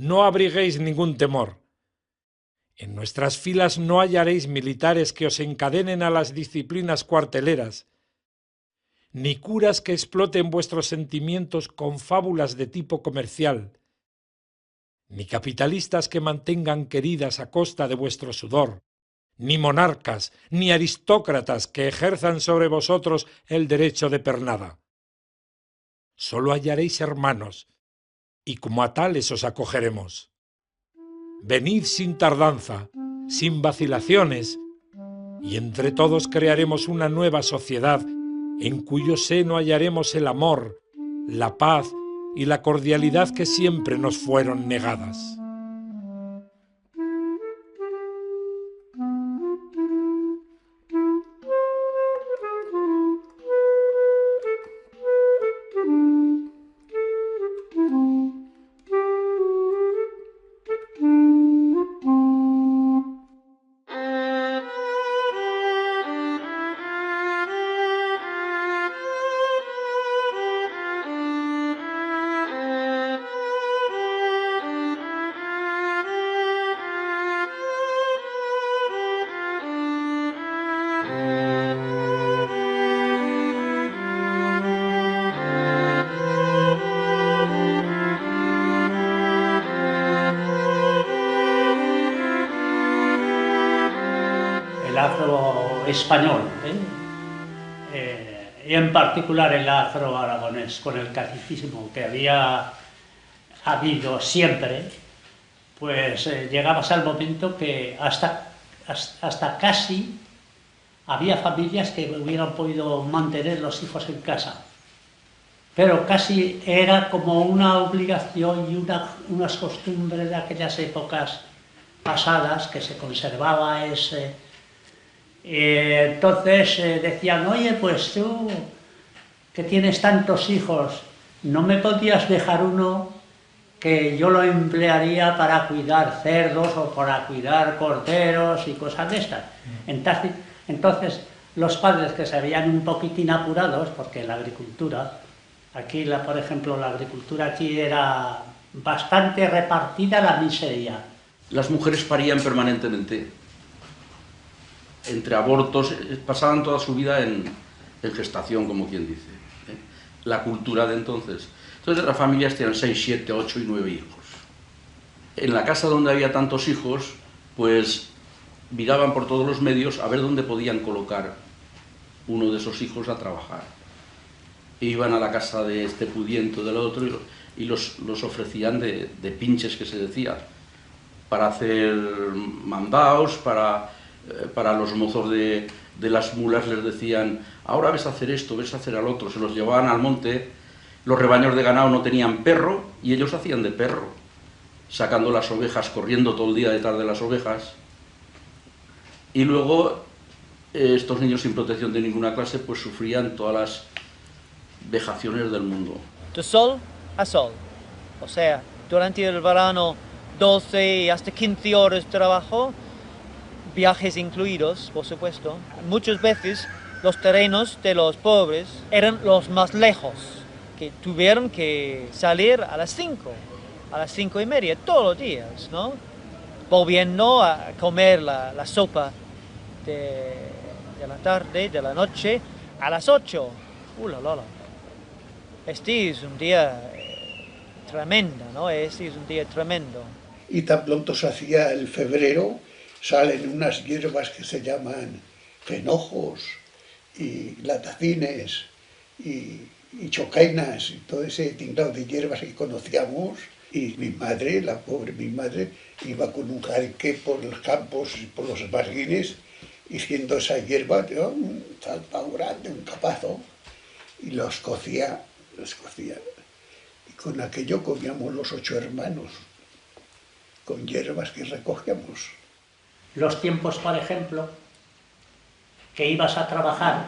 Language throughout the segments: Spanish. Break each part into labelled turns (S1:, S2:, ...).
S1: no abriguéis ningún temor. En nuestras filas no hallaréis militares que os encadenen a las disciplinas cuarteleras, ni curas que exploten vuestros sentimientos con fábulas de tipo comercial, ni capitalistas que mantengan queridas a costa de vuestro sudor, ni monarcas, ni aristócratas que ejerzan sobre vosotros el derecho de pernada. Solo hallaréis hermanos, y como a tales os acogeremos. Venid sin tardanza, sin vacilaciones, y entre todos crearemos una nueva sociedad en cuyo seno hallaremos el amor, la paz y la cordialidad que siempre nos fueron negadas.
S2: Español, y en particular el afro-aragonés, con el caciquismo que había habido siempre, pues llegabas al momento que hasta casi había familias que hubieran podido mantener los hijos en casa, pero casi era como una obligación y unas costumbres de aquellas épocas pasadas que se conservaba ese. Entonces decían, oye, pues tú que tienes tantos hijos, ¿no me podías dejar uno que yo lo emplearía para cuidar cerdos o para cuidar corderos y cosas de estas? Entonces los padres, que se veían un poquitín apurados, porque la agricultura, aquí por ejemplo la agricultura aquí era bastante repartida la miseria.
S3: Las mujeres parían permanentemente. Entre abortos, pasaban toda su vida en gestación, como quien dice. La cultura de entonces. Entonces las familias tenían 6, 7, 8 y 9 hijos. En la casa donde había tantos hijos, pues miraban por todos los medios a ver dónde podían colocar uno de esos hijos a trabajar. E iban a la casa de este pudiente o del otro y los ofrecían de pinches, que se decía, para hacer mandados, para los mozos de las mulas les decían, ahora ves a hacer esto, ves a hacer al otro, se los llevaban al monte. Los rebaños de ganado no tenían perro y ellos hacían de perro, sacando las ovejas, corriendo todo el día detrás de las ovejas. Y luego estos niños sin protección de ninguna clase pues sufrían todas las vejaciones del mundo.
S4: De sol a sol, o sea, durante el verano 12 y hasta 15 horas de trabajo, viajes incluidos, por supuesto. Muchas veces los terrenos de los pobres eran los más lejos, que tuvieron que salir a las 5 y media, todos los días, ¿no? Volviendo a comer la sopa de la tarde, de la noche, a las 8. Este es un día tremendo, ¿no? Este es un día tremendo.
S5: Y tan pronto se hacía el febrero, salen unas hierbas que se llaman fenojos y latacines y chocainas y todo ese tinglado de hierbas que conocíamos. Y mi madre, la pobre mi madre, iba con un jarique por los campos y por los barguines, haciendo esa hierba, un salpao grande, un capazo, y los cocía. Y con aquello comíamos los 8 hermanos, con hierbas que recogíamos.
S2: Los tiempos, por ejemplo, que ibas a trabajar,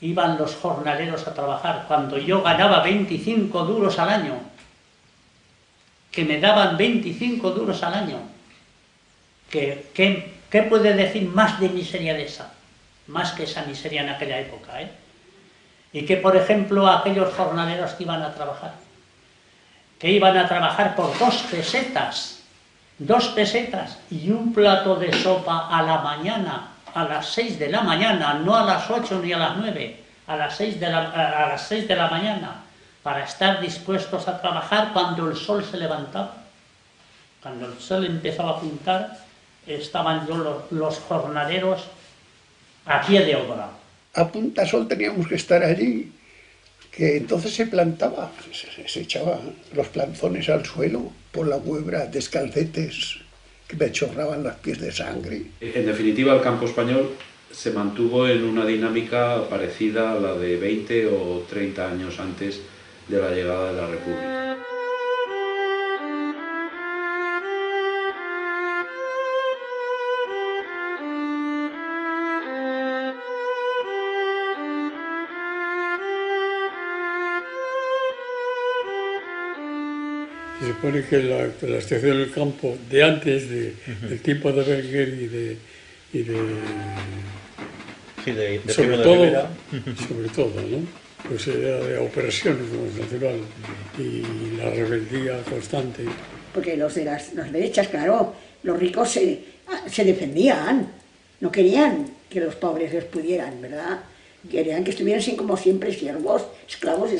S2: iban los jornaleros a trabajar, cuando yo ganaba 25 duros al año, que me daban 25 duros al año, ¿qué puede decir más de miseria de esa? Más que esa miseria en aquella época, ¿eh? Y que, por ejemplo, aquellos jornaleros que iban a trabajar, que iban a trabajar por 2 pesetas, 2 pesetas y un plato de sopa a la mañana, a las 6 de la mañana, no a las 8 ni a las 9, a las 6 de la mañana, para estar dispuestos a trabajar cuando el sol se levantaba. Cuando el sol empezaba a apuntar, estaban los jornaleros a pie de obra.
S5: A punta sol teníamos que estar allí, que entonces se plantaba, se echaban los planzones al suelo por la huebra, descalcetes, que me chorraban los pies de sangre.
S6: En definitiva, el campo español se mantuvo en una dinámica parecida a la de 20 o 30 años antes de la llegada de la República.
S7: Se supone que la situación del campo de antes, del tiempo de Berenguer y de sobre todo, ¿no? Pues era de operaciones, como es natural, y la rebeldía constante.
S8: Porque los de las derechas, claro, los ricos se defendían, no querían que los pobres les pudieran, ¿verdad? Querían que estuvieran así como siempre siervos, esclavos,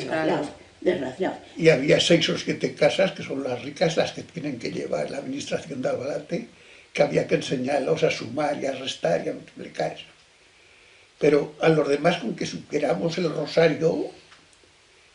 S8: desgraciados.
S5: Y había 6 o 7 casas, que son las ricas, las que tienen que llevar la administración de Albalate, que había que enseñarlos a sumar y a restar y a multiplicar. Pero a los demás, con que supiéramos el rosario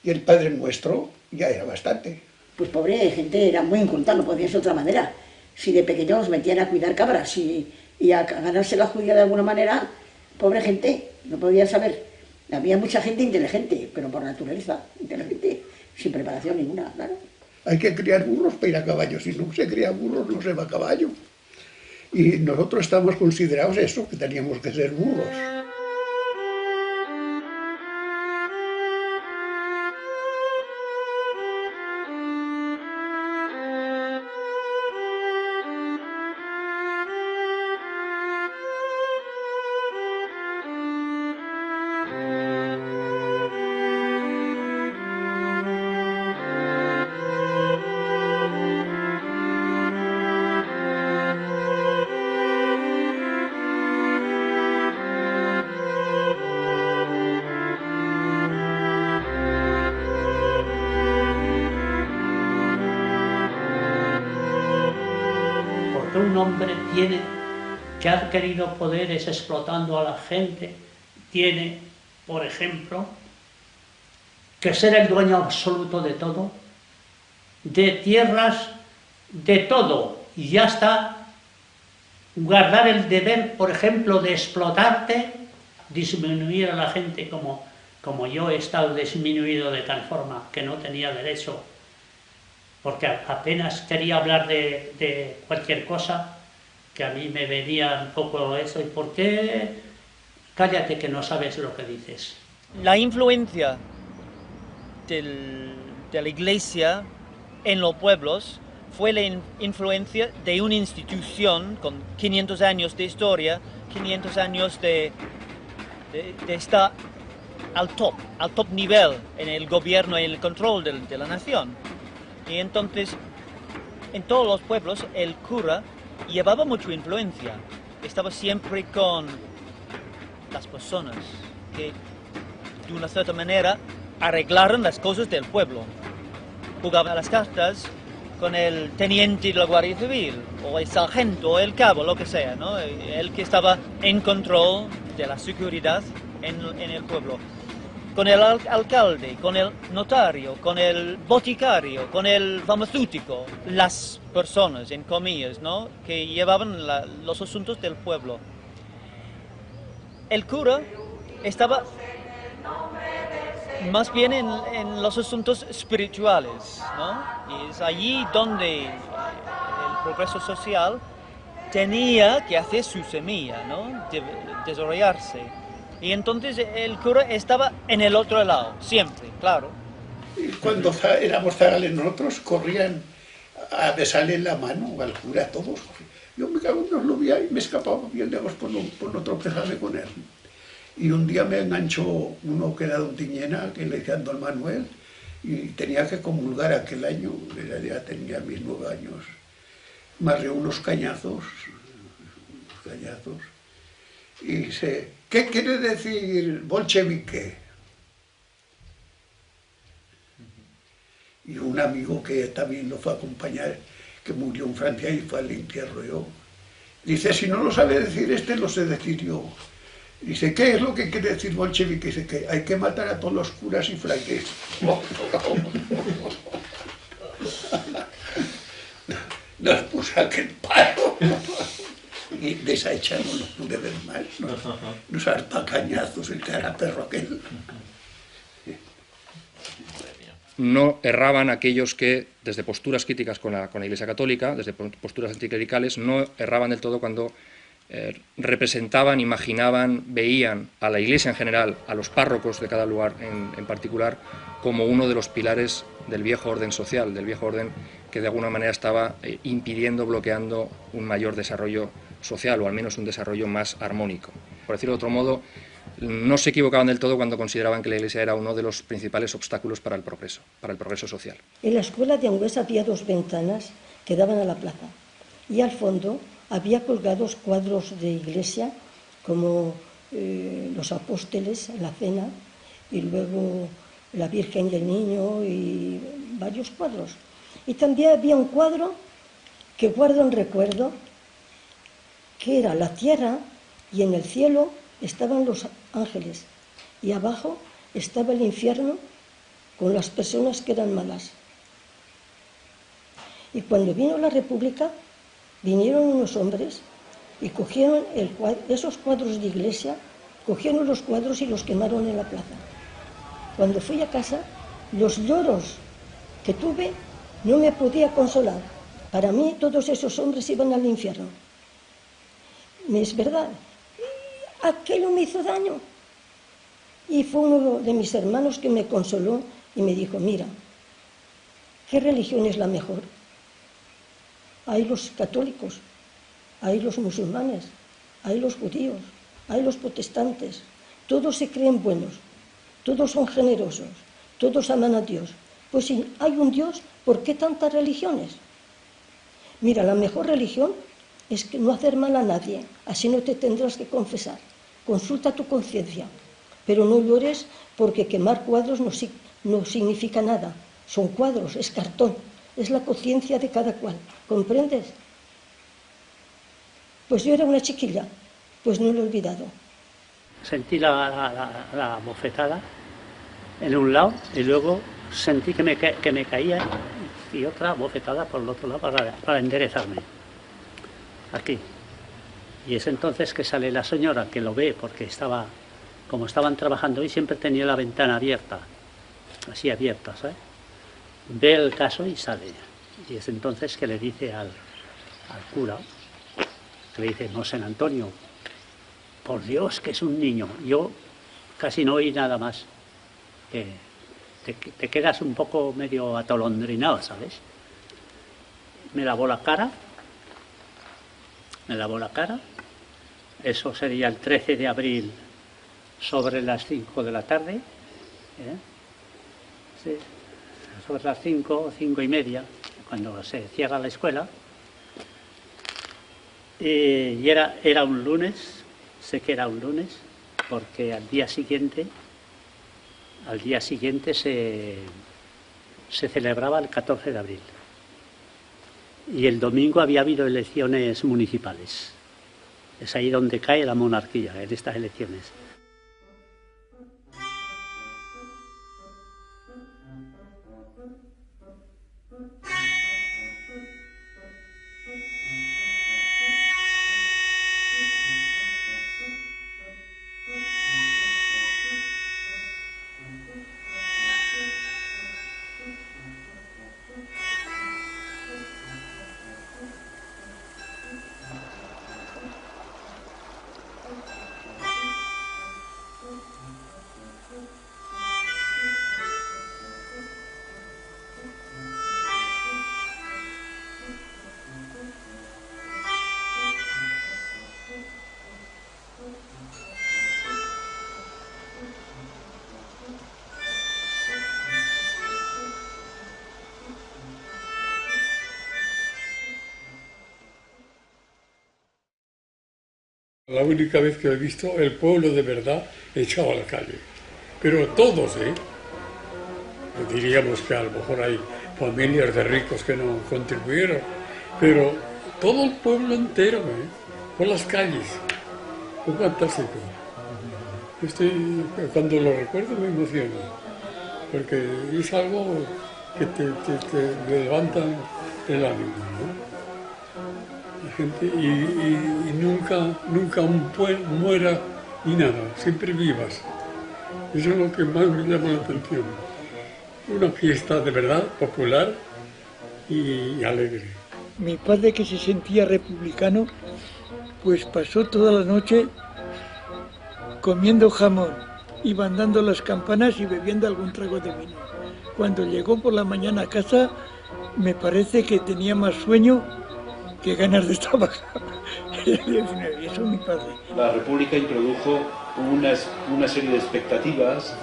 S5: y el Padre Nuestro, ya era bastante.
S8: Pues pobre gente, era muy inculta, no podía ser de otra manera. Si de pequeños los metían a cuidar cabras y a ganarse la judía de alguna manera, pobre gente, no podían saber. Había mucha gente inteligente, pero por naturaleza, inteligente, sin preparación ninguna, claro.
S5: Hay que criar burros para ir a caballo, si no se cría burros no se va a caballo. Y nosotros estamos considerados eso, que teníamos que ser burros.
S2: Un hombre tiene, que ha querido poderes explotando a la gente, tiene, por ejemplo, que ser el dueño absoluto de todo, de tierras, de todo, y ya está, guardar el deber, por ejemplo, de explotarte, disminuir a la gente como yo he estado disminuido de tal forma que no tenía derecho, porque apenas quería hablar de cualquier cosa, que a mí me venía un poco eso, ¿y por qué? Cállate que no sabes lo que dices.
S4: La influencia de la Iglesia en los pueblos fue la influencia de una institución con 500 años de historia, 500 años de estar al top nivel en el gobierno y el control de la nación. Y entonces, en todos los pueblos, el cura llevaba mucha influencia. Estaba siempre con las personas que, de una cierta manera, arreglaron las cosas del pueblo. Jugaba a las cartas con el teniente de la Guardia Civil, o el sargento, o el cabo, lo que sea, ¿no? El que estaba en control de la seguridad en el pueblo. Con el alcalde, con el notario, con el boticario, con el farmacéutico, las personas, en comillas, ¿no?, que llevaban los asuntos del pueblo. El cura estaba más bien en los asuntos espirituales, ¿no? Y es allí donde el progreso social tenía que hacer su semilla, ¿no?, desarrollarse. Y entonces el cura estaba en el otro lado, siempre, claro.
S5: Y cuando éramos zagales nosotros, corrían a besarle la mano al cura, todos. Yo me cago en Dios, lo vi y me escapaba bien lejos por no tropezarme con él. Y un día me enganchó uno que era don Tiñena, que le decían don Manuel, y tenía que comulgar aquel año, ya tenía mis 9 años, me arreó unos cañazos, y dice, ¿qué quiere decir bolchevique? Y un amigo que también lo fue a acompañar, que murió en Francia y fue al entierro yo, dice, si no lo sabe decir este, lo sé decir yo. Dice, ¿qué es lo que quiere decir bolchevique? Dice que hay que matar a todos los curas y frailes. Nos puso aquel paro. Y de esa hecha no lo pude ver más. Nos harta cañazos el cara perro aquel.
S9: No erraban aquellos que, desde posturas críticas con la Iglesia Católica, desde posturas anticlericales, no erraban del todo cuando representaban, imaginaban, veían a la Iglesia en general, a los párrocos de cada lugar en particular, como uno de los pilares del viejo orden social, del viejo orden que de alguna manera estaba impidiendo, bloqueando un mayor desarrollo social, o al menos un desarrollo más armónico. Por decirlo de otro modo, no se equivocaban del todo cuando consideraban que la Iglesia era uno de los principales obstáculos para el progreso social.
S10: En la escuela de Angüesa había 2 ventanas que daban a la plaza, y al fondo había colgados cuadros de iglesia, como los apóstoles en la cena, y luego la Virgen y el Niño, y varios cuadros. Y también había un cuadro que guardo en recuerdo, que era la tierra, y en el cielo estaban los ángeles, y abajo estaba el infierno con las personas que eran malas. Y cuando vino la República, vinieron unos hombres y cogieron esos cuadros de iglesia, cogieron los cuadros y los quemaron en la plaza. Cuando fui a casa, los lloros que tuve no me podía consolar. Para mí todos esos hombres iban al infierno. Es verdad, aquello me hizo daño. Y fue uno de mis hermanos que me consoló y me dijo, mira, ¿qué religión es la mejor? Hay los católicos, hay los musulmanes, hay los judíos, hay los protestantes. Todos se creen buenos, todos son generosos, todos aman a Dios. Pues si hay un Dios, ¿por qué tantas religiones? Mira, la mejor religión es que no hacer mal a nadie, así no te tendrás que confesar. Consulta tu conciencia, pero no llores porque quemar cuadros no significa nada. Son cuadros, es cartón, es la conciencia de cada cual. ¿Comprendes? Pues yo era una chiquilla, pues no lo he olvidado.
S2: Sentí la bofetada en un lado y luego sentí que me caía y otra bofetada por el otro lado para enderezarme. Aquí. Y es entonces que sale la señora, que lo ve porque como estaban trabajando y siempre tenía la ventana abierta, así abierta, ¿sabes? Ve el caso y sale. Y es entonces que le dice al cura, que le dice, Mosén Antonio, por Dios que es un niño. Yo casi no oí nada más, que te quedas un poco medio atolondrinado, ¿sabes? Me lavó la cara, eso sería el 13 de abril sobre las 5 de la tarde, sí, sobre las 5 y media, cuando se cierra la escuela, y era un lunes, sé que era un lunes, porque al día siguiente se celebraba el 14 de abril. Y el domingo había habido elecciones municipales. Es ahí donde cae la monarquía, en estas elecciones.
S7: La única vez que he visto el pueblo de verdad echado a la calle. Pero todos, diríamos que a lo mejor hay familias de ricos que no contribuyeron, pero todo el pueblo entero, por las calles. Fue fantástico. Cuando lo recuerdo me emociono, porque es algo que te levanta el ánimo, ¿no? La gente, y nunca muera ni nada, siempre vivas. Eso es lo que más me llama la atención. Una fiesta de verdad popular y alegre.
S11: Mi padre, que se sentía republicano, pues pasó toda la noche comiendo jamón, iban dando las campanas y bebiendo algún trago de vino. Cuando llegó por la mañana a casa, me parece que tenía más sueño que ganas de trabajar. Eso es mi padre.
S6: La República introdujo una serie de expectativas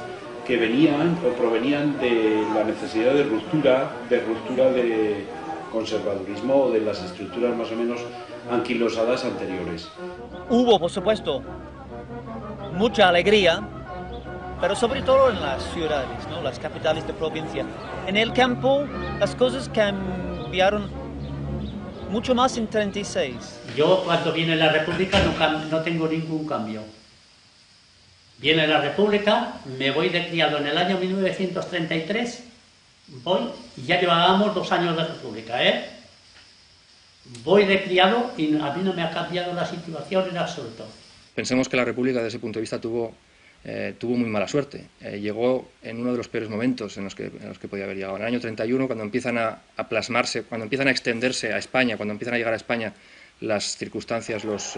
S6: que venían o provenían de la necesidad de ruptura de conservadurismo o de las estructuras más o menos anquilosadas anteriores.
S4: Hubo, por supuesto, mucha alegría, pero sobre todo en las ciudades, ¿no? Las capitales de provincia. En el campo las cosas cambiaron mucho más en 36.
S2: Yo cuando viene la República no tengo ningún cambio. Viene la República, me voy de criado en el año 1933, y ya llevábamos 2 años de República, Voy de criado y a mí no me ha cambiado la situación en absoluto.
S9: Pensemos que la República, desde ese punto de vista, tuvo muy mala suerte. Llegó en uno de los peores momentos en los que podía haber llegado. En el año 31, cuando empiezan a plasmarse, cuando empiezan a extenderse a España, cuando empiezan a llegar a España las circunstancias, los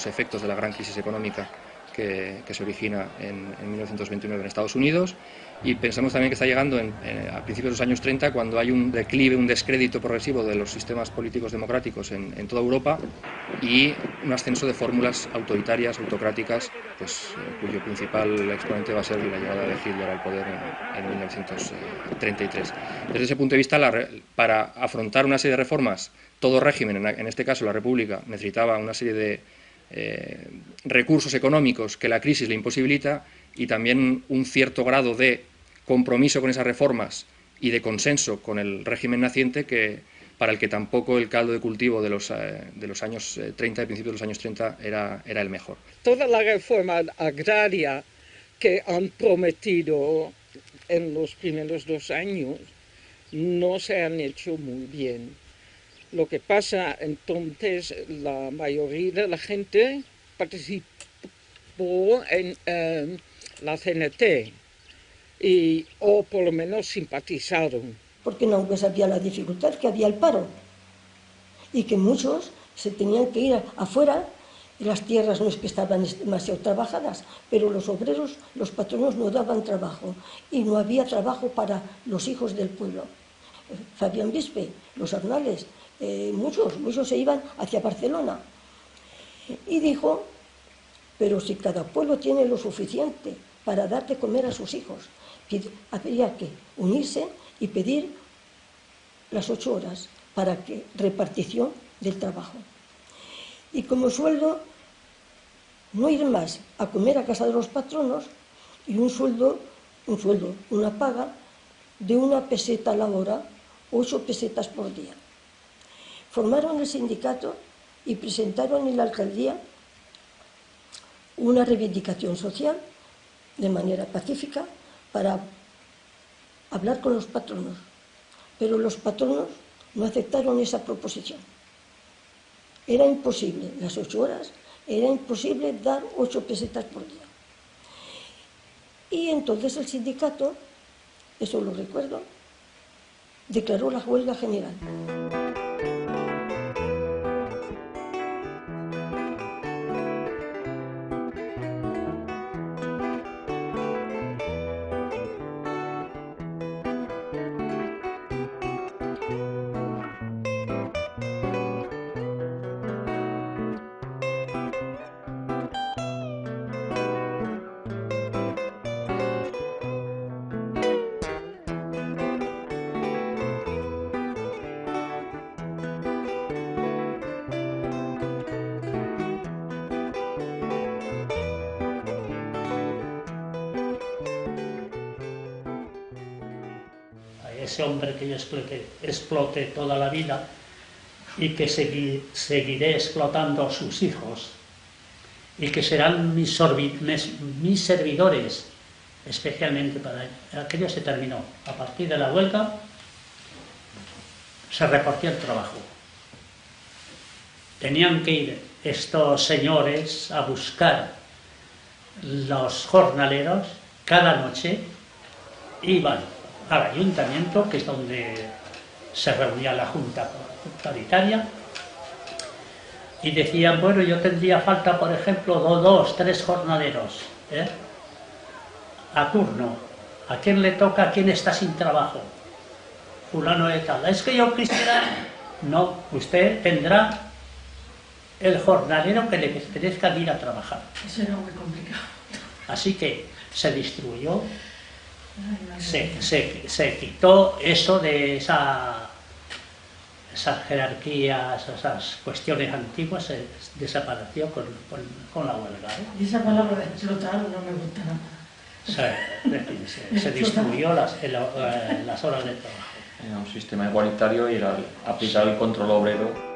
S9: efectos de la gran crisis económica que se origina en 1929 en Estados Unidos, y pensamos también que está llegando a principios de los años 30, cuando hay un declive, un descrédito progresivo de los sistemas políticos democráticos en toda Europa y un ascenso de fórmulas autoritarias, autocráticas, pues, cuyo principal exponente va a ser la llegada de Hitler al poder en 1933. Desde ese punto de vista, para afrontar una serie de reformas, todo régimen, en este caso la República, necesitaba una serie de recursos económicos que la crisis le imposibilita, y también un cierto grado de compromiso con esas reformas y de consenso con el régimen naciente, para el que tampoco el caldo de cultivo de los años 30, de principios de los años 30, era el mejor.
S12: Toda la reforma agraria que han prometido en los primeros 2 años no se han hecho muy bien. Lo que pasa entonces, la mayoría de la gente participó en la CNT, o por lo menos simpatizaron.
S10: Porque no sabía la dificultad, que había el paro y que muchos se tenían que ir afuera, y las tierras no es que estaban demasiado trabajadas, pero los obreros, los patronos no daban trabajo y no había trabajo para los hijos del pueblo. Fabián Bispe, los Arnales, muchos se iban hacia Barcelona, y dijo: pero si cada pueblo tiene lo suficiente para dar de comer a sus hijos, habría que unirse y pedir las 8 horas para que repartición del trabajo. Y como sueldo, no ir más a comer a casa de los patronos, y una paga de 1 peseta a la hora, 8 pesetas por día. Formaron el sindicato y presentaron en la alcaldía una reivindicación social de manera pacífica para hablar con los patronos, pero los patronos no aceptaron esa proposición. Era imposible, las 8 horas, era imposible dar 8 pesetas por día. Y entonces el sindicato, eso lo recuerdo, declaró la huelga general.
S2: ese hombre que yo explote toda la vida y que seguiré explotando a sus hijos y que serán mis servidores, especialmente para aquello se terminó. A partir de la huelga se repartió el trabajo. Tenían que ir estos señores a buscar los jornaleros cada noche, iban al ayuntamiento, que es donde se reunía la junta paritaria, y decían, bueno, yo tendría falta, por ejemplo, 3 jornaleros, a turno. ¿A quién le toca? ¿A quién está sin trabajo? Fulano de tal. Es que yo quisiera... No, usted tendrá el jornalero que le pertenezca ir a trabajar.
S13: Eso era muy complicado.
S2: Así que se distribuyó, se quitó eso de esas jerarquías, esas cuestiones antiguas, desapareció con la huelga.
S13: Y esa palabra de explotar no me gusta nada.
S2: Se distribuyó las horas de trabajo.
S9: Era un sistema igualitario y era aplicar el control obrero.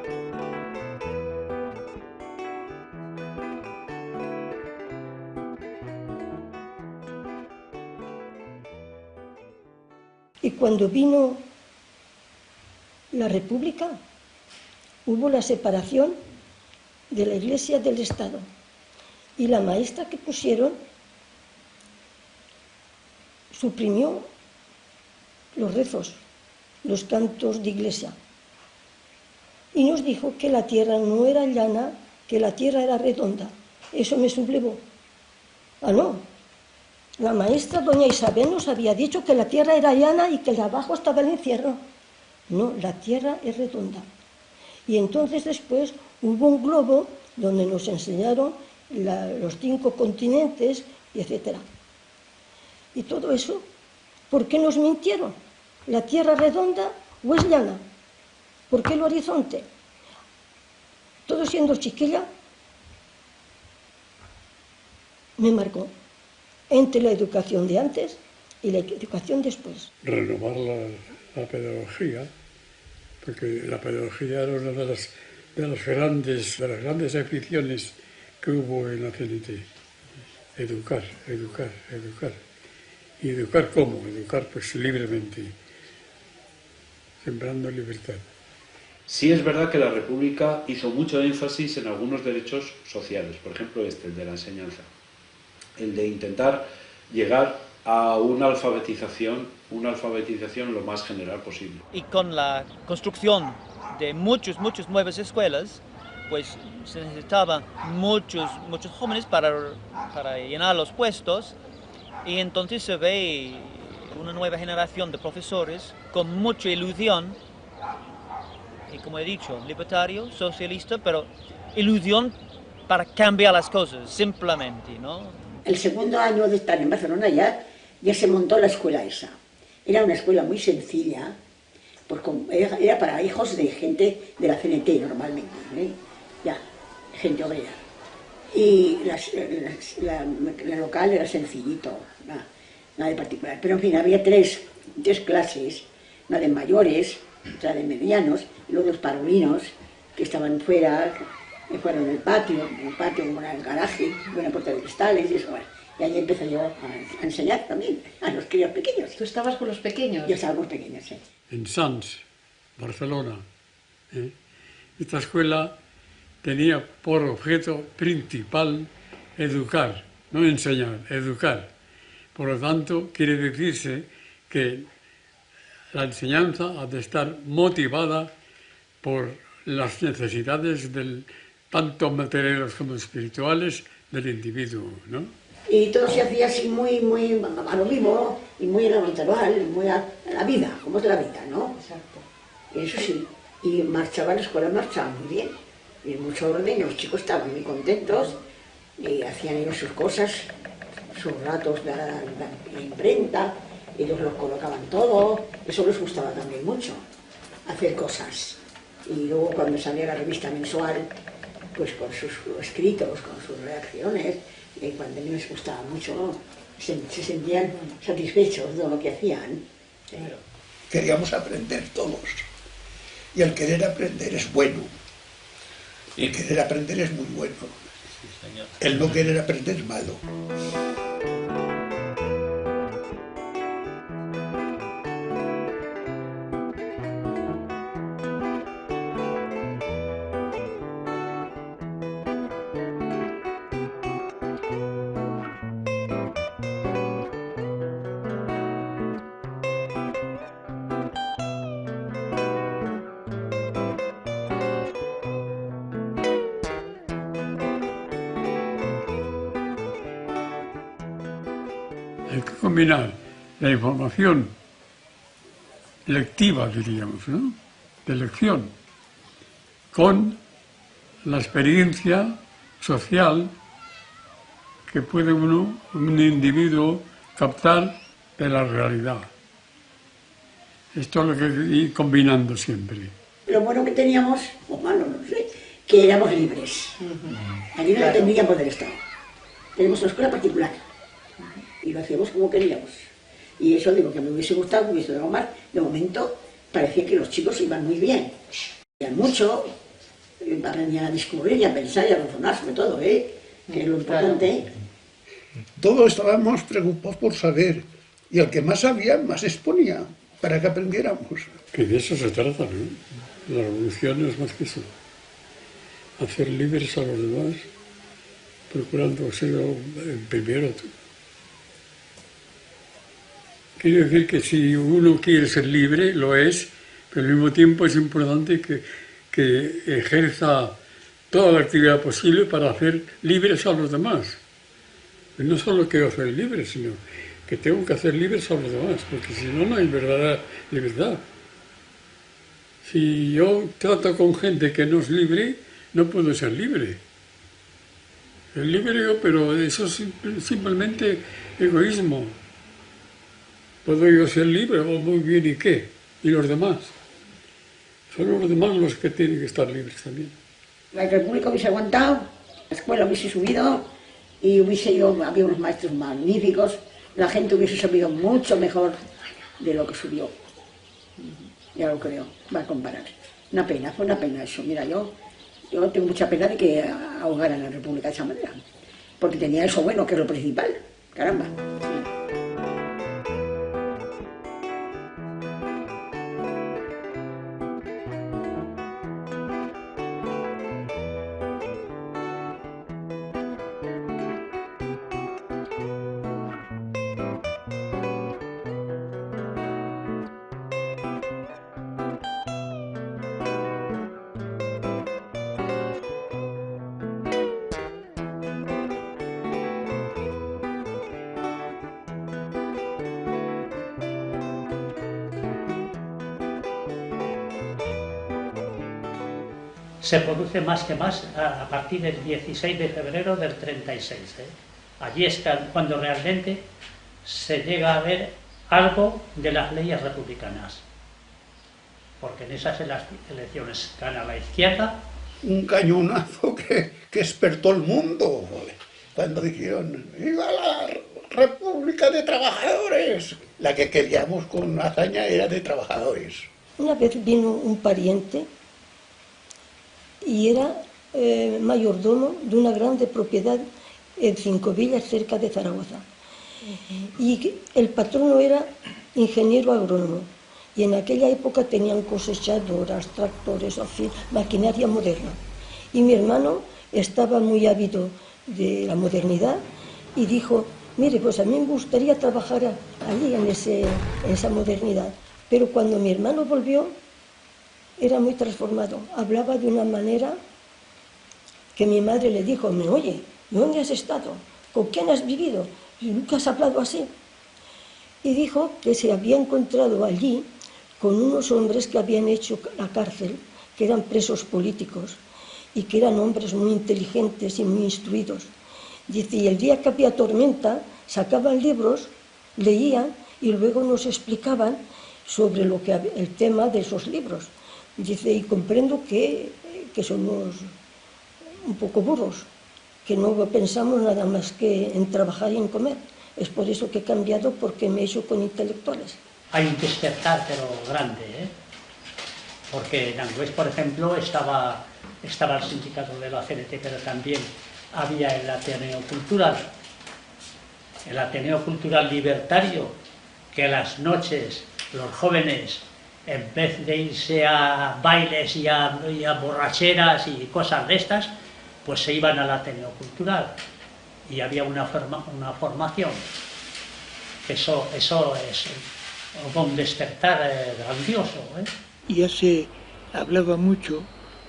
S10: Y cuando vino la República, hubo la separación de la Iglesia del Estado. Y la maestra que pusieron suprimió los rezos, los cantos de iglesia. Y nos dijo que la tierra no era llana, que la tierra era redonda. Eso me sublevó. Ah, no. La maestra doña Isabel nos había dicho que la tierra era llana y que de abajo estaba el infierno. No, la tierra es redonda. Y entonces después hubo un globo donde nos enseñaron los 5 continentes, etc. Y todo eso, ¿por qué nos mintieron? ¿La tierra redonda o es llana? ¿Por qué el horizonte? Todo siendo chiquilla, me marcó entre la educación de antes y la educación después.
S7: Renovar la pedagogía, porque la pedagogía era una de las grandes aficiones que hubo en la CNT. Educar. ¿Y educar cómo? Educar pues libremente, sembrando libertad.
S6: Sí es verdad que la República hizo mucho énfasis en algunos derechos sociales, por ejemplo el de la enseñanza, el de intentar llegar a una alfabetización lo más general posible.
S4: Y con la construcción de muchas nuevas escuelas, pues se necesitaban muchos jóvenes para llenar los puestos, y entonces se ve una nueva generación de profesores con mucha ilusión, y como he dicho, libertario, socialista, pero ilusión para cambiar las cosas, simplemente, ¿no?
S8: El segundo año de estar en Barcelona ya se montó la escuela esa. Era una escuela muy sencilla, porque era para hijos de gente de la CNT normalmente, ya, gente obrera. Y la local era sencillito, nada de particular. Pero en fin, había tres clases, una de mayores, otra de medianos, y luego los parvulinos, que estaban fuera en el patio como en el garaje, con la puerta de cristales y eso. Bueno, y ahí empecé yo a enseñar también a los críos pequeños.
S13: ¿Tú estabas con los pequeños?
S8: Yo estaba con los pequeños, sí.
S7: En Sants, Barcelona, esta escuela tenía por objeto principal educar, no enseñar, educar. Por lo tanto, quiere decirse que la enseñanza ha de estar motivada por las necesidades tanto materiales como espirituales del individuo, ¿no?
S8: Y todo se hacía así muy a lo vivo y muy a lo natural, muy a la vida, como es la vida, ¿no?
S13: Exacto.
S8: Eso sí, y la escuela marchaba muy bien, y mucho orden, los chicos estaban muy contentos y hacían ellos sus cosas, sus ratos de la imprenta, ellos los colocaban todo, eso les gustaba también mucho, hacer cosas. Y luego cuando salía la revista mensual, pues con sus escritos, con sus reacciones, y cuando a mí les gustaba mucho, se sentían satisfechos de lo que hacían.
S13: Claro.
S5: queríamos aprender todos. Y el querer aprender es bueno. El querer aprender es muy bueno. El no querer aprender es malo.
S7: Hay que combinar la información lectiva, diríamos, ¿no?, de lección, con la experiencia social que puede un individuo captar de la realidad. Esto es lo que hay que ir combinando siempre.
S8: Lo bueno que teníamos, o malo, no sé, que éramos libres. Aquí no dependíamos del Estado. Tenemos una escuela particular y lo hacíamos como queríamos. Y eso digo que me hubiese gustado, me hubiese dado más. De momento parecía que los chicos iban muy bien. Iban mucho, aprendían a discurrir y a pensar y a razonar sobre todo, que es lo importante.
S5: Todos estábamos preocupados por saber, y el que más sabía, más exponía, para que aprendiéramos.
S7: Que de eso se trata, ¿no? La revolución no es más que eso. Hacer libres a los demás, procurando ser el primero. Quiere decir que si uno quiere ser libre, lo es, pero al mismo tiempo es importante que ejerza toda la actividad posible para hacer libres a los demás. Y no solo quiero ser libre, sino que tengo que hacer libres a los demás, porque si no, no hay verdadera libertad. Si yo trato con gente que no es libre, no puedo ser libre. Es libre yo, pero eso es simplemente egoísmo. Puedo yo ser libre, muy bien, ¿y qué? ¿Y los demás? Son los demás los que tienen que estar libres también.
S8: La República hubiese aguantado, la escuela hubiese subido y había unos maestros magníficos, la gente hubiese sabido mucho mejor de lo que subió. Ya lo creo, va a comparar. Una pena, fue una pena eso. Mira, yo tengo mucha pena de que ahogaran a la República de esa manera, porque tenía eso bueno, que es lo principal. Caramba.
S2: Se produce más que más a partir del 16 de febrero del 36. Allí es cuando realmente se llega a ver algo de las leyes republicanas. Porque en esas elecciones gana la izquierda.
S5: Un cañonazo que despertó el mundo, cuando dijeron, ¡viva la República de Trabajadores! La que queríamos con hazaña era de trabajadores.
S10: Una vez vino un pariente y era mayordomo de una grande propiedad en Cinco Villas, cerca de Zaragoza. Y el patrono era ingeniero agrónomo. Y en aquella época tenían cosechadoras, tractores, en fin, maquinaria moderna. Y mi hermano estaba muy ávido de la modernidad y dijo, mire, pues a mí me gustaría trabajar allí en esa modernidad. Pero cuando mi hermano volvió, era muy transformado. Hablaba de una manera que mi madre le dijo, oye, ¿dónde has estado? ¿Con quién has vivido? ¿Nunca has hablado así? Y dijo que se había encontrado allí con unos hombres que habían hecho la cárcel, que eran presos políticos y que eran hombres muy inteligentes y muy instruidos. Dice, y el día que había tormenta, sacaban libros, leían y luego nos explicaban sobre el tema de esos libros. Dice, y comprendo que somos un poco burros, que no pensamos nada más que en trabajar y en comer. Es por eso que he cambiado, porque me he hecho con intelectuales.
S2: hay un despertar, pero grande, ¿eh? Porque en Angüés, por ejemplo, estaba el sindicato de la CNT, pero también había el Ateneo Cultural Libertario, que a las noches los jóvenes, en vez de irse a bailes y a borracheras y cosas de estas, pues se iban al Ateneo Cultural y había una formación. Eso es un despertar grandioso, ¿eh?
S11: Y ya se hablaba mucho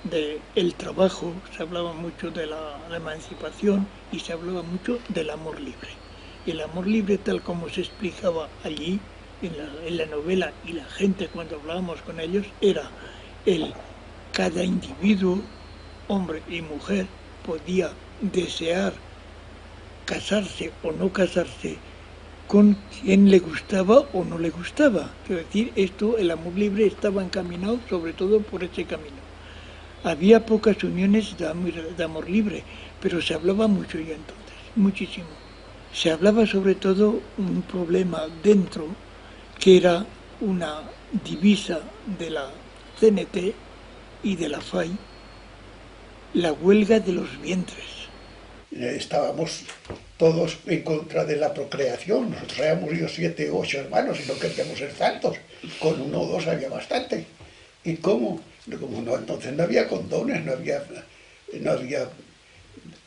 S11: del trabajo, se hablaba mucho de la emancipación y se hablaba mucho del amor libre. El amor libre, tal como se explicaba allí en la novela, y la gente cuando hablábamos con ellos, era cada individuo, hombre y mujer, podía desear casarse o no casarse con quien le gustaba o no le gustaba. Quiero decir, el amor libre estaba encaminado sobre todo por ese camino. Había pocas uniones de amor libre, pero se hablaba mucho ya entonces, muchísimo. Se hablaba sobre todo un problema dentro, que era una divisa de la CNT y de la FAI, la huelga de los vientres.
S5: Estábamos todos en contra de la procreación. Nosotros éramos 7 u 8 hermanos y no queríamos ser tantos. Con 1 o 2 había bastante. ¿Y cómo? Como no, entonces no había condones, no había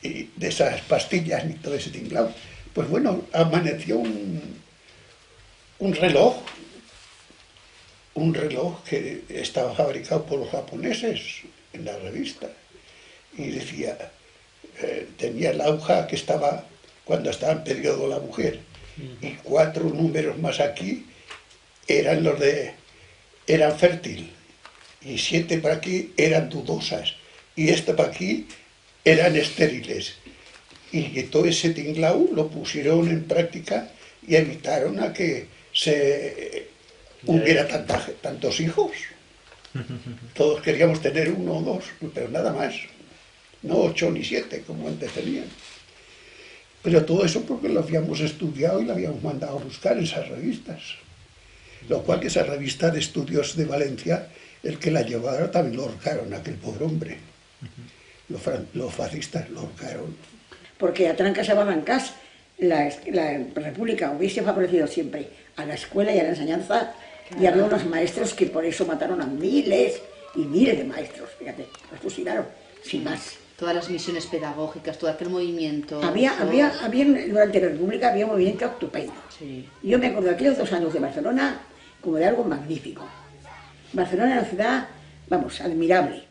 S5: de esas pastillas ni todo ese tinglado. Pues bueno, amaneció un reloj que estaba fabricado por los japoneses en la revista. Y decía, tenía la aguja que estaba cuando estaba en periodo la mujer, y 4 números más aquí eran eran fértil, y 7 para aquí eran dudosas, y esta para aquí eran estériles. Y todo ese tinglao lo pusieron en práctica y evitaron a que hubiera tantos hijos. Todos queríamos tener 1 o 2, pero nada más. No 8 ni 7, como antes tenían. Pero todo eso porque lo habíamos estudiado y lo habíamos mandado a buscar en esas revistas. Lo cual que esa revista de estudios de Valencia, el que la llevara también lo ahorcaron, aquel pobre hombre. Los fascistas lo ahorcaron.
S8: Porque a trancas y a barrancas la República hubiese favorecido siempre a la escuela y a la enseñanza, y había unos maestros que por eso mataron a miles y miles de maestros, fíjate, los fusilaron, sin más.
S14: Todas las misiones pedagógicas, todo aquel movimiento...
S8: Durante la República había un movimiento estupendo.
S14: Sí.
S8: Yo me acuerdo de aquellos 2 años de Barcelona como de algo magnífico. Barcelona era una ciudad, vamos, admirable.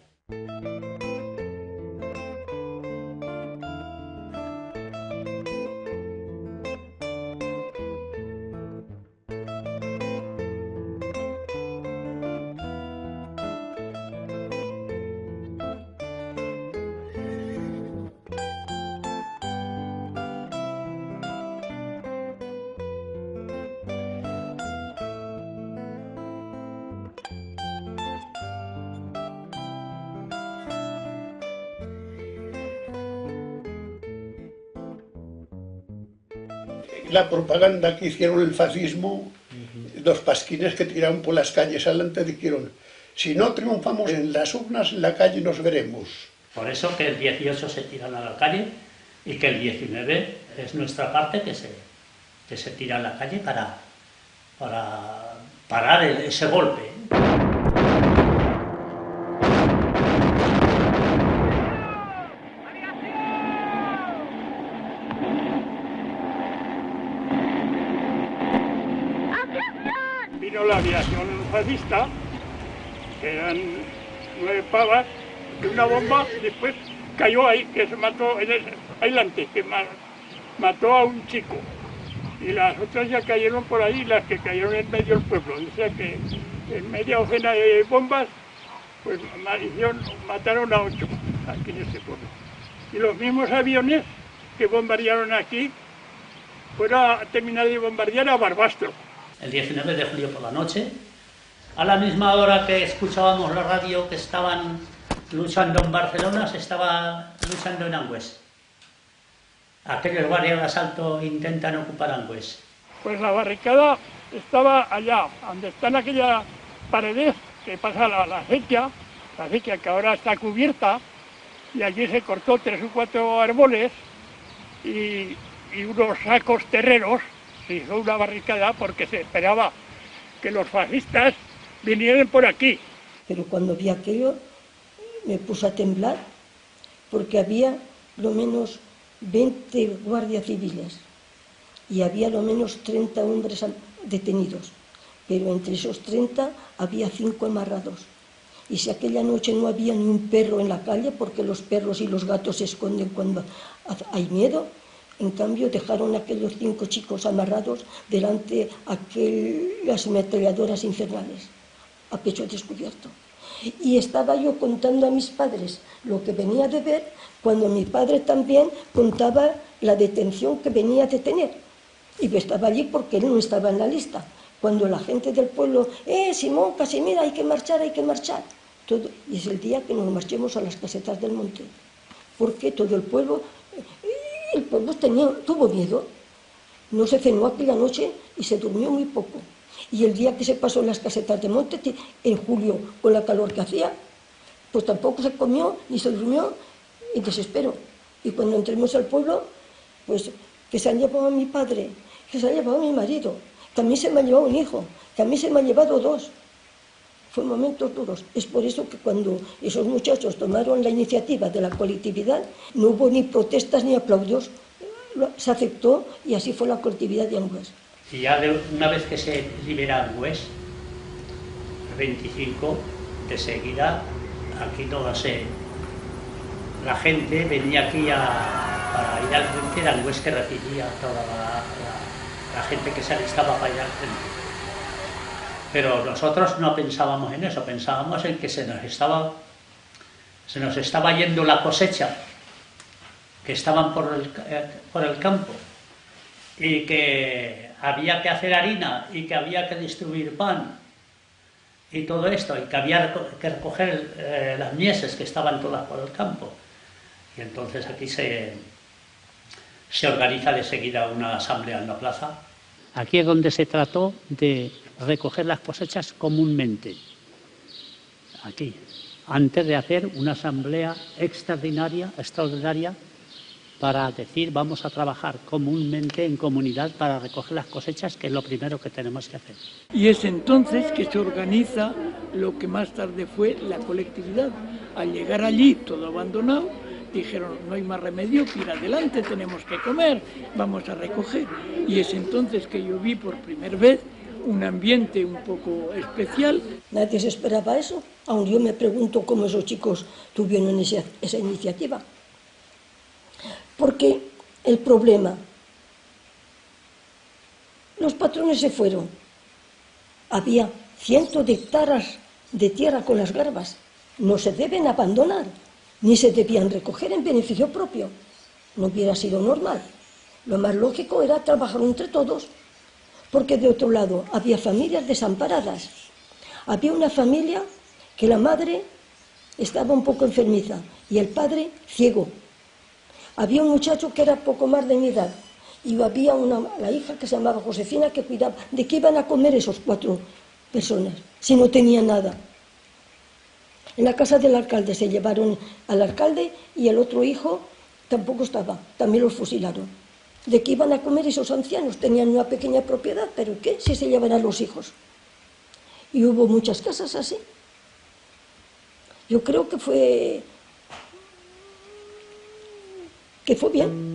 S5: La propaganda que hicieron el fascismo, los pasquines que tiraron por las calles adelante, dijeron, si no triunfamos en las urnas, en la calle nos veremos.
S2: Por eso que el 18 se tiran a la calle y que el 19 es nuestra parte que se tira a la calle para parar ese golpe.
S15: Vino la aviación fascista, que eran 9 pavas, de una bomba, y después cayó ahí, que se mató en el adelante, que mató a un chico. Y las otras ya cayeron por ahí, las que cayeron en medio del pueblo. O sea que en media docena de bombas, pues mataron a 8 aquí en este pueblo. Y los mismos aviones que bombardearon aquí, fueron a terminar de bombardear a Barbastro.
S2: El 19 de julio por la noche, a la misma hora que escuchábamos la radio que estaban luchando en Barcelona, se estaba luchando en Angüés. Aquellos guardias de asalto intentan ocupar Angüés.
S15: Pues la barricada estaba allá, donde están aquellas paredes que pasa la acequia que ahora está cubierta, y allí se cortó 3 o 4 árboles y unos sacos terreros, se hizo una barricada porque se esperaba que los fascistas vinieran por aquí.
S10: Pero cuando vi aquello me puse a temblar porque había lo menos 20 guardias civiles y había lo menos 30 hombres detenidos, pero entre esos 30 había 5 amarrados. Y si aquella noche no había ni un perro en la calle, porque los perros y los gatos se esconden cuando hay miedo, en cambio dejaron a aquellos 5 chicos amarrados delante de las ametralladoras infernales, a pecho descubierto. Y estaba yo contando a mis padres lo que venía de ver, cuando mi padre también contaba la detención que venía de tener. Y yo estaba allí porque él no estaba en la lista. Cuando la gente del pueblo, Simón, Casimira, hay que marchar, hay que marchar. Todo, y es el día que nos marchemos a las casetas del monte. Porque todo el pueblo tuvo miedo. No se cenó aquella noche y se durmió muy poco. Y el día que se pasó en las casetas del monte, en julio, con la calor que hacía, pues tampoco se comió ni se durmió, y desespero. Y cuando entremos al pueblo, pues que se han llevado a mi padre, que se ha llevado a mi marido, que a mí se me ha llevado un hijo, que a mí se me han llevado 2. Fueron momentos duros. Es por eso que cuando esos muchachos tomaron la iniciativa de la colectividad, no hubo ni protestas ni aplausos, se aceptó y así fue la colectividad de Angüés.
S2: Y ya una vez que se libera Angüés, el 25, de seguida, aquí la gente venía aquí para ir al frente de Angüés, que recibía toda la gente que se alistaba para ir al frente. Pero nosotros no pensábamos en eso, pensábamos en que se nos estaba yendo la cosecha, que estaban por el campo, y que había que hacer harina, y que había que distribuir pan, y todo esto, y que había que recoger las mieses que estaban todas por el campo. Y entonces aquí se organiza de seguida una asamblea en la plaza. Aquí es donde se trató de recoger las cosechas comúnmente, aquí, antes de hacer una asamblea extraordinaria, para decir vamos a trabajar comúnmente en comunidad para recoger las cosechas, que es lo primero que tenemos que hacer.
S11: Y es entonces que se organiza lo que más tarde fue la colectividad. Al llegar allí, todo abandonado, dijeron, no hay más remedio que ir adelante, tenemos que comer, vamos a recoger. Y es entonces que yo vi por primera vez un ambiente un poco especial.
S10: Nadie se esperaba eso. Aún yo me pregunto cómo esos chicos tuvieron esa iniciativa. Porque el problema, los patrones se fueron. Había cientos de hectáreas de tierra con las garbas. No se deben abandonar, ni se debían recoger en beneficio propio. No hubiera sido normal. Lo más lógico era trabajar entre todos. Porque de otro lado había familias desamparadas. Había una familia que la madre estaba un poco enfermiza y el padre ciego. Había un muchacho que era poco más de mi edad y había la hija que se llamaba Josefina que cuidaba. ¿De qué iban a comer esos 4 personas si no tenían nada? En la casa del alcalde se llevaron al alcalde y el otro hijo tampoco estaba, también los fusilaron. ¿De qué iban a comer esos ancianos? Tenían una pequeña propiedad, pero ¿qué si se llevan a los hijos? Y hubo muchas casas así. Yo creo que fue bien.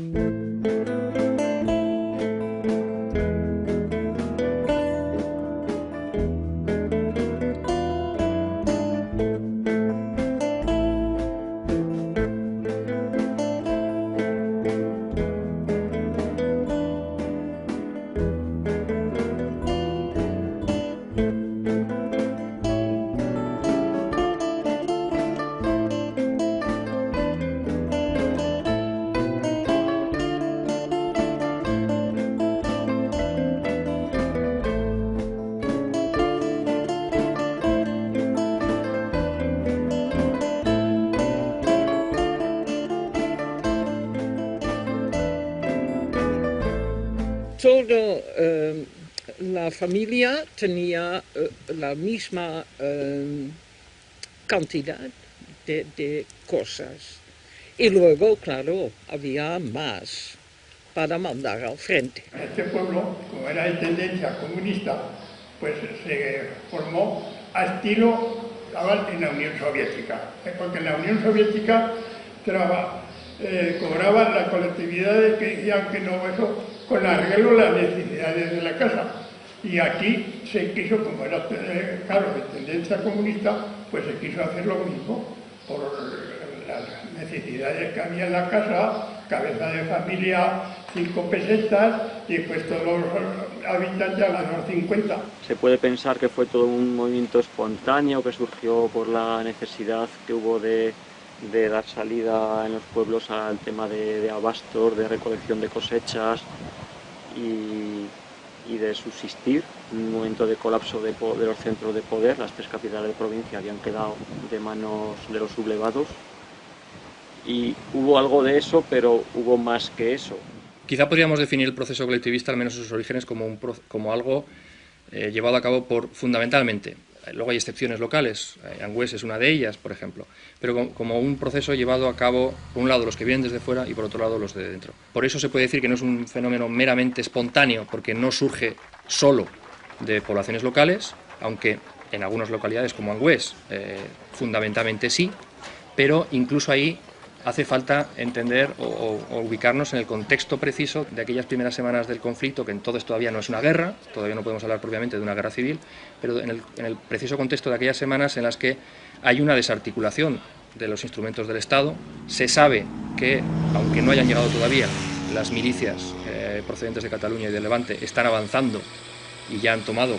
S12: una familia tenía la misma cantidad de cosas. Y luego, claro, había más para mandar al frente.
S15: Este pueblo, como era de tendencia comunista, pues se formó a estilo en la Unión Soviética, porque en la Unión Soviética cobraban la colectividad de que decían que no, eso con arreglo a las necesidades de la casa. Y aquí se quiso, como era, claro, de tendencia comunista, pues se quiso hacer lo mismo por las necesidades que había en la casa, cabeza de familia, 5 pesetas, y pues todos los habitantes a las 50.
S16: Se puede pensar que fue todo un movimiento espontáneo que surgió por la necesidad que hubo de dar salida en los pueblos al tema de abastos, de recolección de cosechas y de subsistir. En un momento de colapso de los centros de poder, las 3 capitales de provincia habían quedado de manos de los sublevados. Y hubo algo de eso, pero hubo más que eso.
S9: Quizá podríamos definir el proceso colectivista, al menos en sus orígenes, como algo llevado a cabo fundamentalmente. Luego hay excepciones locales, Angüés es una de ellas, por ejemplo, pero como un proceso llevado a cabo, por un lado, los que vienen desde fuera y por otro lado, los de dentro. Por eso se puede decir que no es un fenómeno meramente espontáneo, porque no surge solo de poblaciones locales, aunque en algunas localidades como Angüés, fundamentalmente sí, pero incluso ahí hace falta entender o ubicarnos en el contexto preciso de aquellas primeras semanas del conflicto, que entonces todavía no es una guerra, todavía no podemos hablar propiamente de una guerra civil, pero en el preciso contexto de aquellas semanas en las que hay una desarticulación de los instrumentos del Estado. Se sabe que, aunque no hayan llegado todavía, las milicias procedentes de Cataluña y del Levante están avanzando y ya han tomado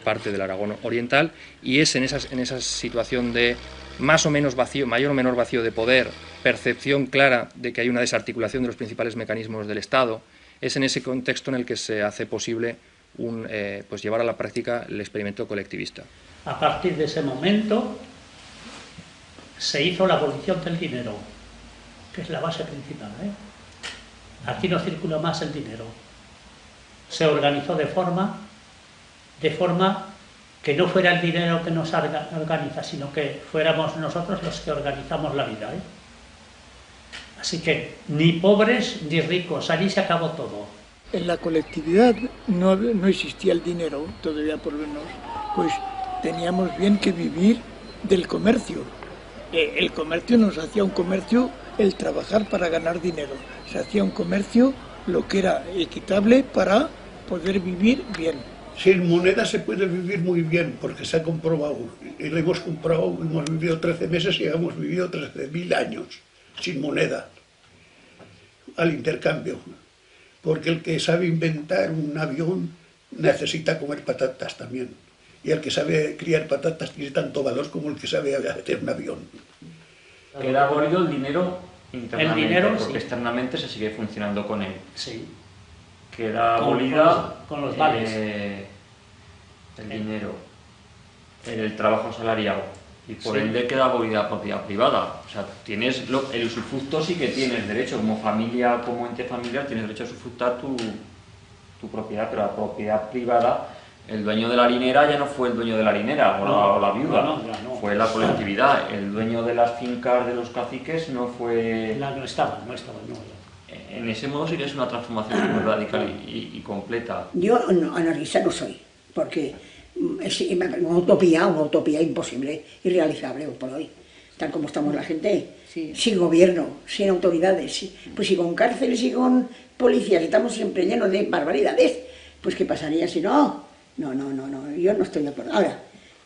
S9: parte del Aragón Oriental, y es en esa situación de más o menos vacío, mayor o menor vacío de poder, percepción clara de que hay una desarticulación de los principales mecanismos del Estado, es en ese contexto en el que se hace posible pues llevar a la práctica el experimento colectivista.
S2: A partir de ese momento se hizo la abolición del dinero, que es la base principal, Aquí no circula más el dinero. Se organizó de forma que no fuera el dinero que nos organiza, sino que fuéramos nosotros los que organizamos la vida. Así que ni pobres ni ricos, allí se acabó todo.
S11: En la colectividad no existía el dinero, todavía por lo menos, pues teníamos bien que vivir del comercio. El comercio nos hacía un comercio el trabajar para ganar dinero. Se hacía un comercio lo que era equitable para poder vivir bien.
S5: Sin moneda se puede vivir muy bien, porque se ha comprobado. Y lo hemos comprobado, hemos vivido 13 meses y hemos vivido 13.000 años sin moneda, al intercambio. Porque el que sabe inventar un avión necesita comer patatas también. Y el que sabe criar patatas tiene tanto valor como el que sabe hacer un avión.
S16: Queda abolido el dinero internamente, porque
S2: sí,
S16: externamente se sigue funcionando con él.
S2: Sí.
S16: Queda abolida
S2: con los vales.
S16: El dinero, el trabajo asalariado, y por ende queda abolida la propiedad privada. O sea, tienes el usufructo, sí que tienes derecho, como familia, como ente familiar, tienes derecho a usufructar tu propiedad, pero la propiedad privada, el dueño de la harinera ya no fue el dueño de la harinera o la viuda,
S2: no.
S16: Fue la colectividad. El dueño de las fincas de los caciques no fue...
S2: No estaba.
S16: En ese modo sí que es una transformación muy radical y completa.
S8: Yo anarquista no soy, porque es una utopía imposible, irrealizable hoy por hoy, tal como estamos la gente, sin gobierno, sin autoridades, pues si con cárceles y con policías estamos siempre llenos de barbaridades, pues ¿qué pasaría si no? No, yo no estoy de acuerdo. Ahora,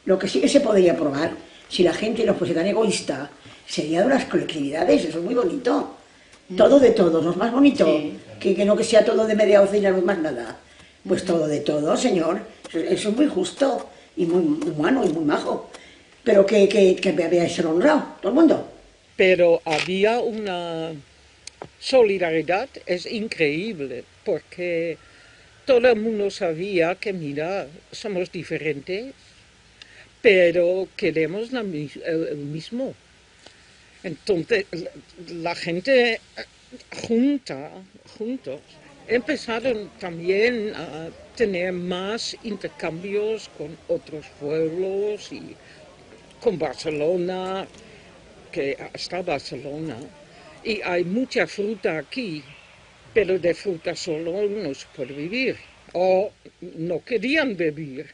S8: lo que sí que se podría probar, si la gente no fuese tan egoísta, sería de las colectividades, eso es muy bonito. Todo de todos, ¿no es más bonito? Sí. Que no que sea todo de media docena, no es más nada. Pues todo de todo, señor. Eso es muy justo y muy humano y muy majo. Pero que había ser honrado, todo el mundo.
S12: Pero había una solidaridad, es increíble, porque todo el mundo sabía que, mira, somos diferentes, pero queremos el mismo. Entonces, la gente juntos empezaron también a tener más intercambios con otros pueblos y con Barcelona, que hasta Barcelona. Y hay mucha fruta aquí, pero de fruta solo no se puede vivir. O no querían vivir.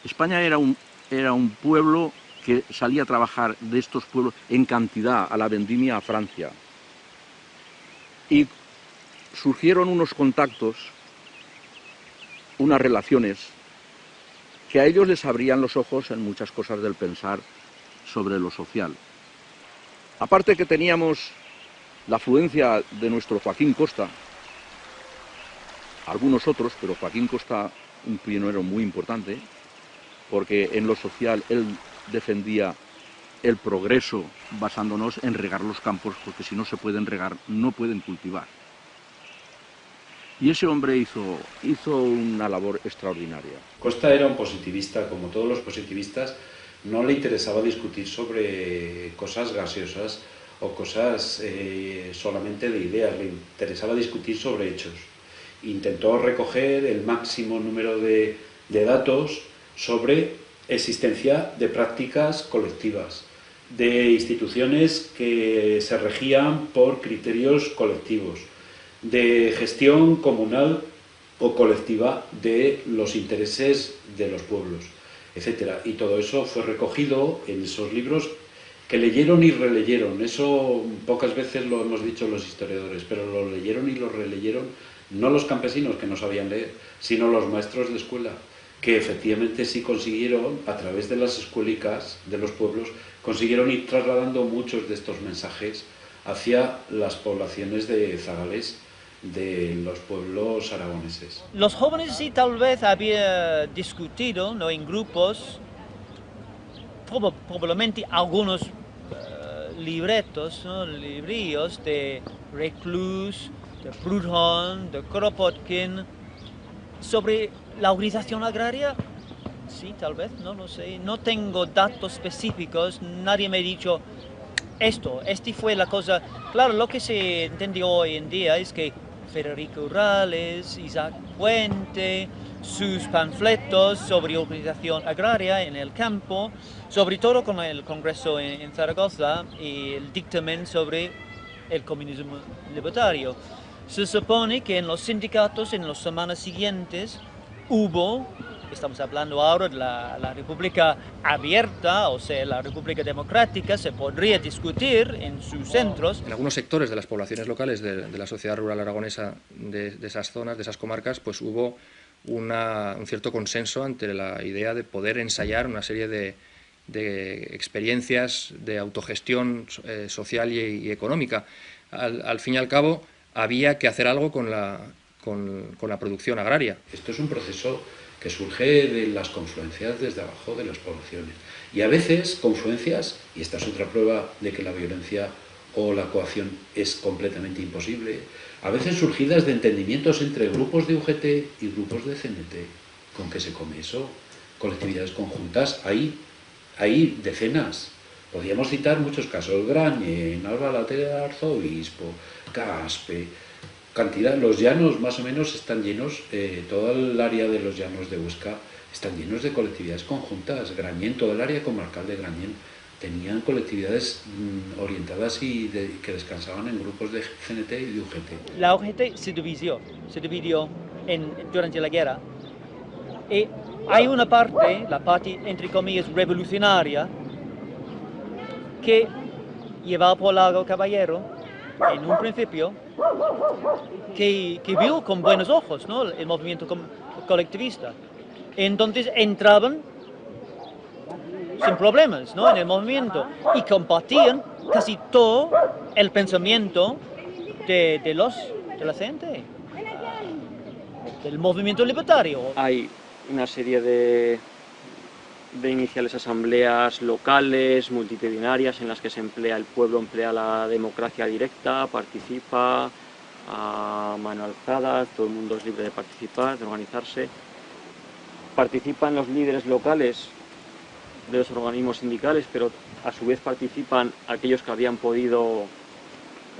S3: España era un pueblo que salía a trabajar de estos pueblos en cantidad a la vendimia a Francia. Y surgieron unos contactos, unas relaciones, que a ellos les abrían los ojos en muchas cosas del pensar sobre lo social. Aparte que teníamos la afluencia de nuestro Joaquín Costa, algunos otros, pero Joaquín Costa, un pionero muy importante, porque en lo social él defendía el progreso basándonos en regar los campos, porque si no se pueden regar, no pueden cultivar. Y ese hombre hizo una labor extraordinaria.
S6: Costa era un positivista, como todos los positivistas, no le interesaba discutir sobre cosas gaseosas o cosas solamente de ideas, le interesaba discutir sobre hechos. Intentó recoger el máximo número de datos sobre existencia de prácticas colectivas, de instituciones que se regían por criterios colectivos, de gestión comunal o colectiva de los intereses de los pueblos, etc. Y todo eso fue recogido en esos libros que leyeron y releyeron. Eso pocas veces lo hemos dicho los historiadores, pero lo leyeron y lo releyeron no los campesinos que no sabían leer, sino los maestros de escuela, que efectivamente sí consiguieron, a través de las escuelicas de los pueblos, consiguieron ir trasladando muchos de estos mensajes hacia las poblaciones de zagales de los pueblos aragoneses.
S4: Los jóvenes sí tal vez habían discutido, ¿no?, en grupos, probablemente algunos libretos, ¿no?, librillos de Reclus, de Proudhon, de Kropotkin, sobre la organización agraria. Sí, tal vez, no lo sé. No tengo datos específicos, nadie me ha dicho esta fue la cosa. Claro, lo que se entendió hoy en día es que Federico Urales, Isaac Puente, sus panfletos sobre organización agraria en el campo, sobre todo con el Congreso en Zaragoza y el dictamen sobre el comunismo libertario. Se supone que en los sindicatos en las semanas siguientes hubo, estamos hablando ahora de la República abierta, o sea, la República democrática, se podría discutir en sus centros.
S9: En algunos sectores de las poblaciones locales de la sociedad rural aragonesa de esas zonas, de esas comarcas, pues hubo un cierto consenso ante la idea de poder ensayar una serie de experiencias de autogestión social y económica. Al fin y al cabo, había que hacer algo con la producción agraria.
S6: Esto es un proceso que surge de las confluencias desde abajo de las poblaciones. Y a veces confluencias, y esta es otra prueba de que la violencia o la coacción es completamente imposible, a veces surgidas de entendimientos entre grupos de UGT y grupos de CNT. ¿Con qué se come eso? Colectividades conjuntas, hay decenas. Podríamos citar muchos casos: Grañén, Albalate de Arzobispo, Caspe, cantidad. Los llanos más o menos están llenos, todo el área de los llanos de Huesca están llenos de colectividades conjuntas. Grañén, todo el área comarcal de Grañén, tenían colectividades orientadas y que descansaban en grupos de CNT y de UGT.
S4: La UGT se dividió durante la guerra, y hay una parte, la parte entre comillas revolucionaria, que llevaba por Lago Caballero en un principio, que vio con buenos ojos, ¿no?, el movimiento colectivista. Entonces entraban sin problemas, ¿no?, en el movimiento y compartían casi todo el pensamiento de la gente, del movimiento libertario.
S17: Hay una serie de iniciales asambleas locales, multitudinarias, en las que el pueblo emplea la democracia directa, participa a mano alzada, todo el mundo es libre de participar, de organizarse. Participan los líderes locales de los organismos sindicales, pero a su vez participan aquellos que habían podido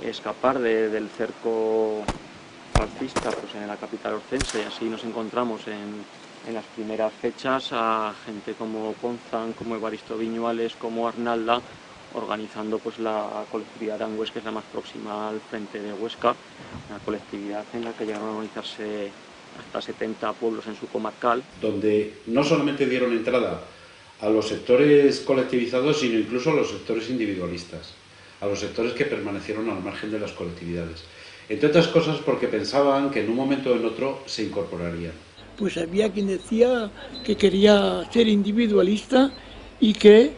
S17: escapar del cerco fascista, pues en la capital orcense, y así nos encontramos en las primeras fechas a gente como Ponzán, como Evaristo Viñuales, como Arnalda, organizando pues la colectividad de Angüés, que es la más próxima al frente de Huesca, una colectividad en la que llegaron a organizarse hasta 70 pueblos en su comarcal.
S6: Donde no solamente dieron entrada a los sectores colectivizados, sino incluso a los sectores individualistas, a los sectores que permanecieron al margen de las colectividades. Entre otras cosas porque pensaban que en un momento o en otro se incorporarían.
S11: Pues había quien decía que quería ser individualista y que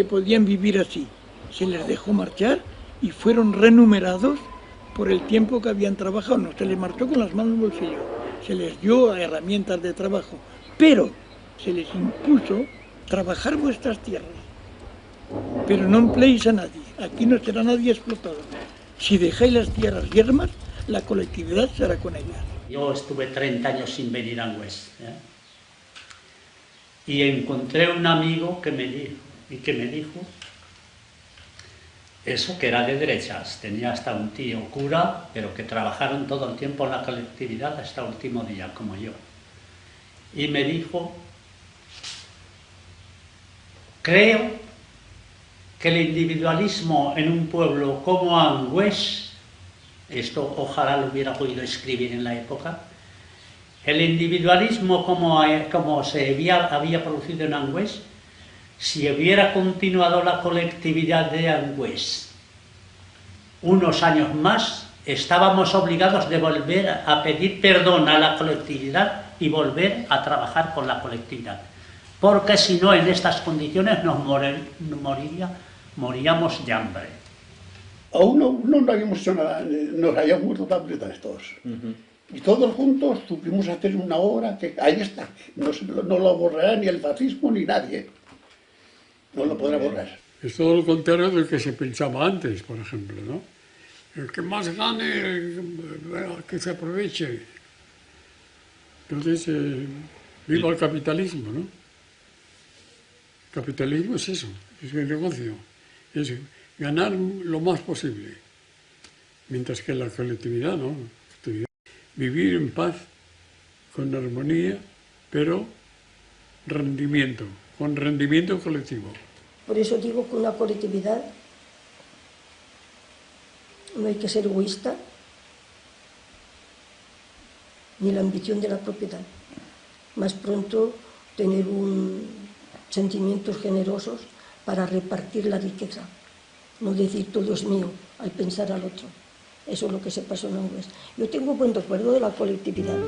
S11: podían vivir así. Se les dejó marchar y fueron renumerados por el tiempo que habían trabajado. No se les marchó con las manos en el bolsillo, se les dio herramientas de trabajo, pero se les impuso trabajar vuestras tierras, pero no empleéis a nadie, aquí no será nadie explotado. Si dejáis las tierras yermas, la colectividad será con ellas.
S2: Yo estuve 30 años sin venir a Angüés, y encontré un amigo que me dijo eso, que era de derechas, tenía hasta un tío cura, pero que trabajaron todo el tiempo en la colectividad hasta el último día, como yo. Y me dijo: creo que el individualismo en un pueblo como Angüés, esto ojalá lo hubiera podido escribir en la época, el individualismo como se había producido en Angüés, si hubiera continuado la colectividad de Angüés unos años más, estábamos obligados de volver a pedir perdón a la colectividad y volver a trabajar con la colectividad. Porque si no, en estas condiciones moríamos de hambre.
S5: Aún no habíamos hecho nada, nos habíamos muerto de hambre todos. Y todos juntos supimos hacer una obra que ahí está, no lo borrará ni el fascismo ni nadie. No lo podrá borrar.
S7: Es todo lo contrario del que se pensaba antes, por ejemplo, ¿no? El que más gane, que se aproveche. Entonces, viva el capitalismo, ¿no? El capitalismo es eso, es el negocio, es ganar lo más posible. Mientras que la colectividad, ¿no? Vivir en paz, con armonía, pero rendimiento, con rendimiento colectivo.
S10: Por eso digo que una colectividad no hay que ser egoísta, ni la ambición de la propiedad. Más pronto tener sentimientos generosos para repartir la riqueza, no decir todo es mío al pensar al otro. Eso es lo que se pasó en Angüés. Yo tengo buen recuerdo de la colectividad.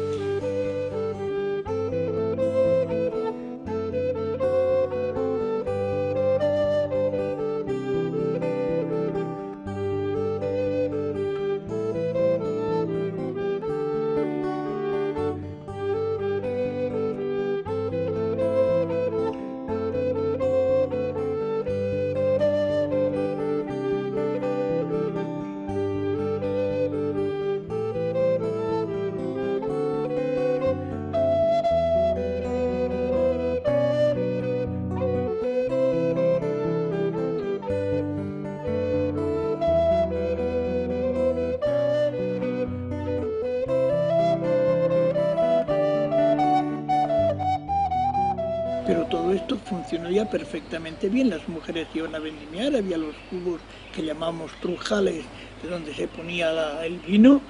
S11: Pero todo esto funcionaría perfectamente bien. Las mujeres iban a vendimiar, había los cubos que llamamos trujales, de donde se ponía el vino.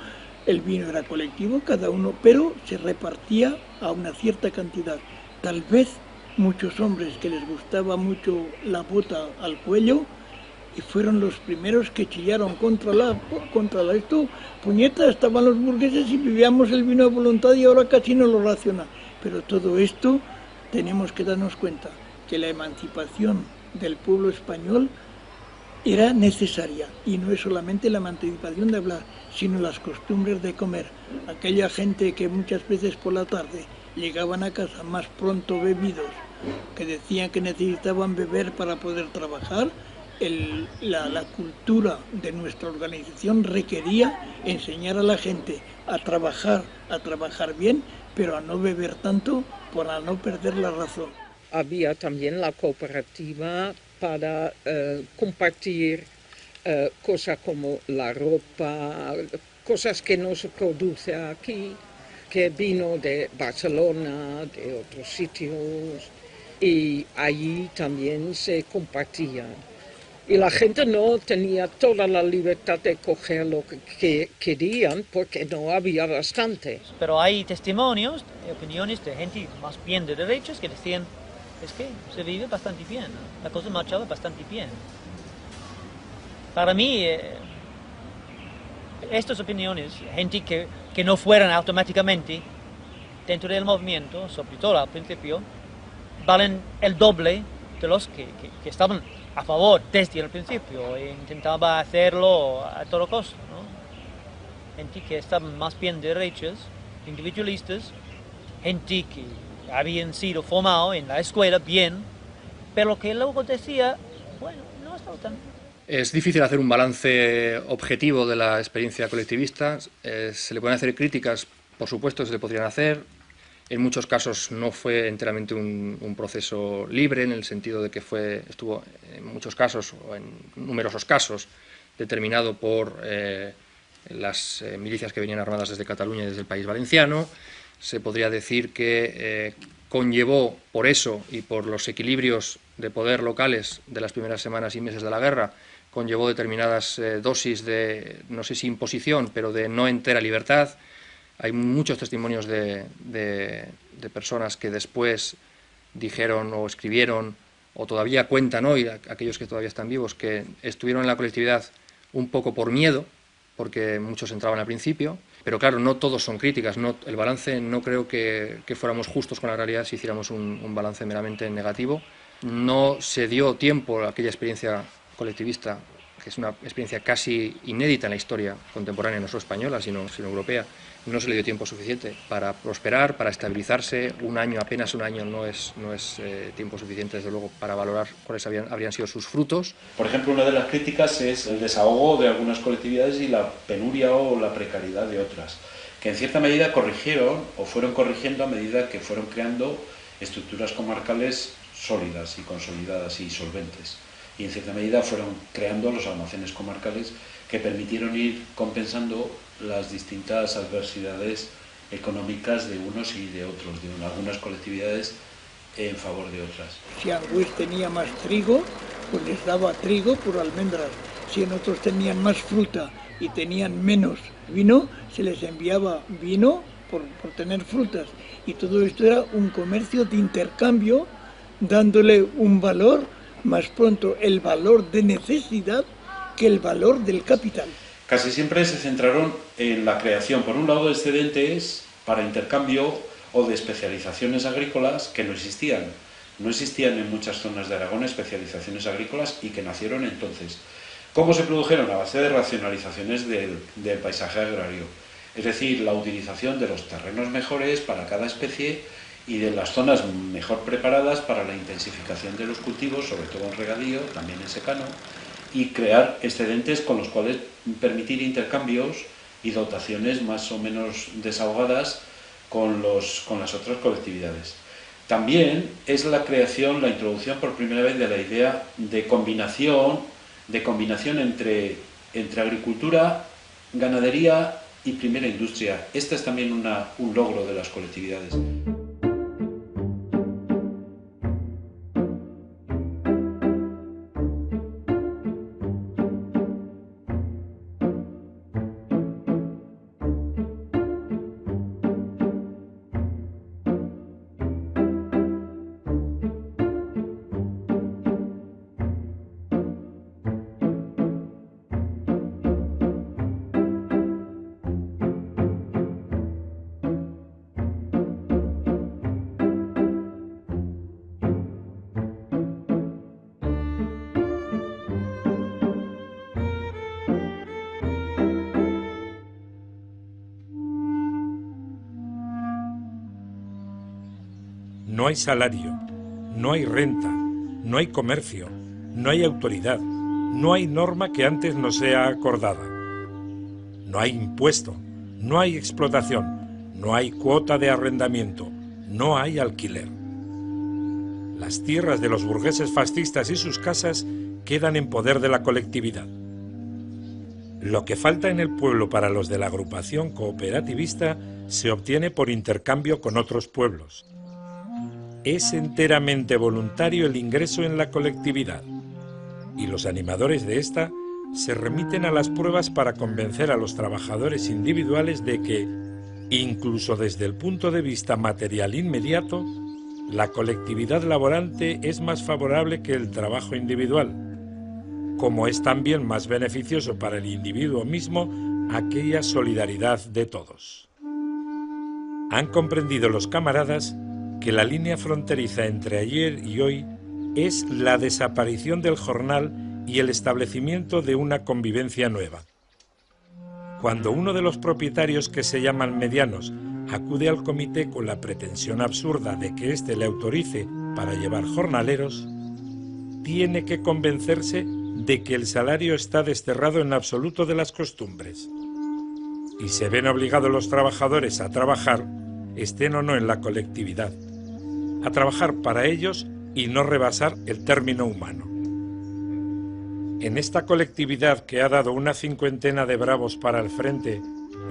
S11: El vino era colectivo, cada uno, pero se repartía a una cierta cantidad. Tal vez muchos hombres que les gustaba mucho la bota al cuello, y fueron los primeros que chillaron contra la esto. Puñeta, estaban los burgueses y vivíamos el vino a voluntad y ahora casi no lo racionan. Pero todo esto tenemos que darnos cuenta que la emancipación del pueblo español era necesaria, y no es solamente la emancipación de hablar, sino las costumbres de comer. Aquella gente que muchas veces por la tarde llegaban a casa más pronto bebidos, que decían que necesitaban beber para poder trabajar, la cultura de nuestra organización requería enseñar a la gente a trabajar bien, pero a no beber tanto para no perder la razón.
S12: Había también la cooperativa para compartir cosas como la ropa, cosas que no se produce aquí, que vino de Barcelona, de otros sitios, y allí también se compartía. Y la gente no tenía toda la libertad de coger lo que querían porque no había bastante.
S4: Pero hay testimonios, opiniones de gente más bien de derechos que decían, es que se vive bastante bien, ¿no? La cosa marchaba bastante bien. Para mí, estas opiniones, gente que no fueran automáticamente dentro del movimiento, sobre todo al principio, valen el doble de los que estaban a favor desde el principio e intentaba hacerlo a todo costo, ¿no? Gente que estaban más bien derechos, individualistas, gente que habían sido formados en la escuela bien, pero que luego decía, bueno, no estaba tan...
S9: Es difícil hacer un balance objetivo de la experiencia colectivista. Se le pueden hacer críticas, por supuesto, se le podrían hacer. En muchos casos no fue enteramente un proceso libre, en el sentido de que estuvo en muchos casos, o en numerosos casos, determinado por las milicias que venían armadas desde Cataluña y desde el País Valenciano. Se podría decir que conllevó, por eso y por los equilibrios de poder locales de las primeras semanas y meses de la guerra, conllevó determinadas dosis de, no sé si imposición, pero de no entera libertad. Hay muchos testimonios de personas que después dijeron o escribieron, o todavía cuentan hoy, aquellos que todavía están vivos, que estuvieron en la colectividad un poco por miedo, porque muchos entraban al principio, pero claro, no todos son críticas. El balance, no creo que fuéramos justos con la realidad si hiciéramos un balance meramente negativo. No se dio tiempo a aquella experiencia colectivista, que es una experiencia casi inédita en la historia contemporánea, no solo española, sino europea. No se le dio tiempo suficiente para prosperar, para estabilizarse. Apenas un año no es tiempo suficiente, desde luego, para valorar cuáles habrían sido sus frutos.
S6: Por ejemplo, una de las críticas es el desahogo de algunas colectividades y la penuria o la precariedad de otras, que en cierta medida corrigieron o fueron corrigiendo a medida que fueron creando estructuras comarcales sólidas y consolidadas y solventes. Y en cierta medida fueron creando los almacenes comarcales que permitieron ir compensando las distintas adversidades económicas de unos y de otros, de algunas colectividades en favor de otras.
S11: Si Argüés tenía más trigo, pues les daba trigo por almendras. Si en otros tenían más fruta y tenían menos vino, se les enviaba vino por tener frutas. Y todo esto era un comercio de intercambio, dándole un valor, más pronto el valor de necesidad que el valor del capital.
S6: Casi siempre se centraron en la creación, por un lado, de excedentes para intercambio o de especializaciones agrícolas que no existían. No existían en muchas zonas de Aragón especializaciones agrícolas y que nacieron entonces. ¿Cómo se produjeron? A base de racionalizaciones del paisaje agrario. Es decir, la utilización de los terrenos mejores para cada especie y de las zonas mejor preparadas para la intensificación de los cultivos, sobre todo en regadío, también en secano, y crear excedentes con los cuales permitir intercambios y dotaciones más o menos desahogadas con las otras colectividades. También es la introducción por primera vez de la idea de combinación entre agricultura, ganadería y primera industria. Este es también un logro de las colectividades.
S1: no hay salario, no hay renta, no hay comercio, no hay autoridad, no hay norma que antes no sea acordada. No hay impuesto, no hay explotación, no hay cuota de arrendamiento, no hay alquiler. Las tierras de los burgueses fascistas y sus casas quedan en poder de la colectividad. Lo que falta en el pueblo para los de la agrupación cooperativista se obtiene por intercambio con otros pueblos. Es enteramente voluntario el ingreso en la colectividad, y los animadores de esta se remiten a las pruebas para convencer a los trabajadores individuales de que, incluso desde el punto de vista material inmediato, la colectividad laborante es más favorable que el trabajo individual, como es también más beneficioso para el individuo mismo aquella solidaridad de todos. Han comprendido los camaradas que la línea fronteriza entre ayer y hoy es la desaparición del jornal y el establecimiento de una convivencia nueva. Cuando uno de los propietarios, que se llaman medianos, acude al comité con la pretensión absurda de que éste le autorice para llevar jornaleros, tiene que convencerse de que el salario está desterrado en absoluto de las costumbres. Y se ven obligados los trabajadores a trabajar, estén o no en la colectividad, a trabajar para ellos y no rebasar el término humano. En esta colectividad que ha dado una cincuentena de bravos para el frente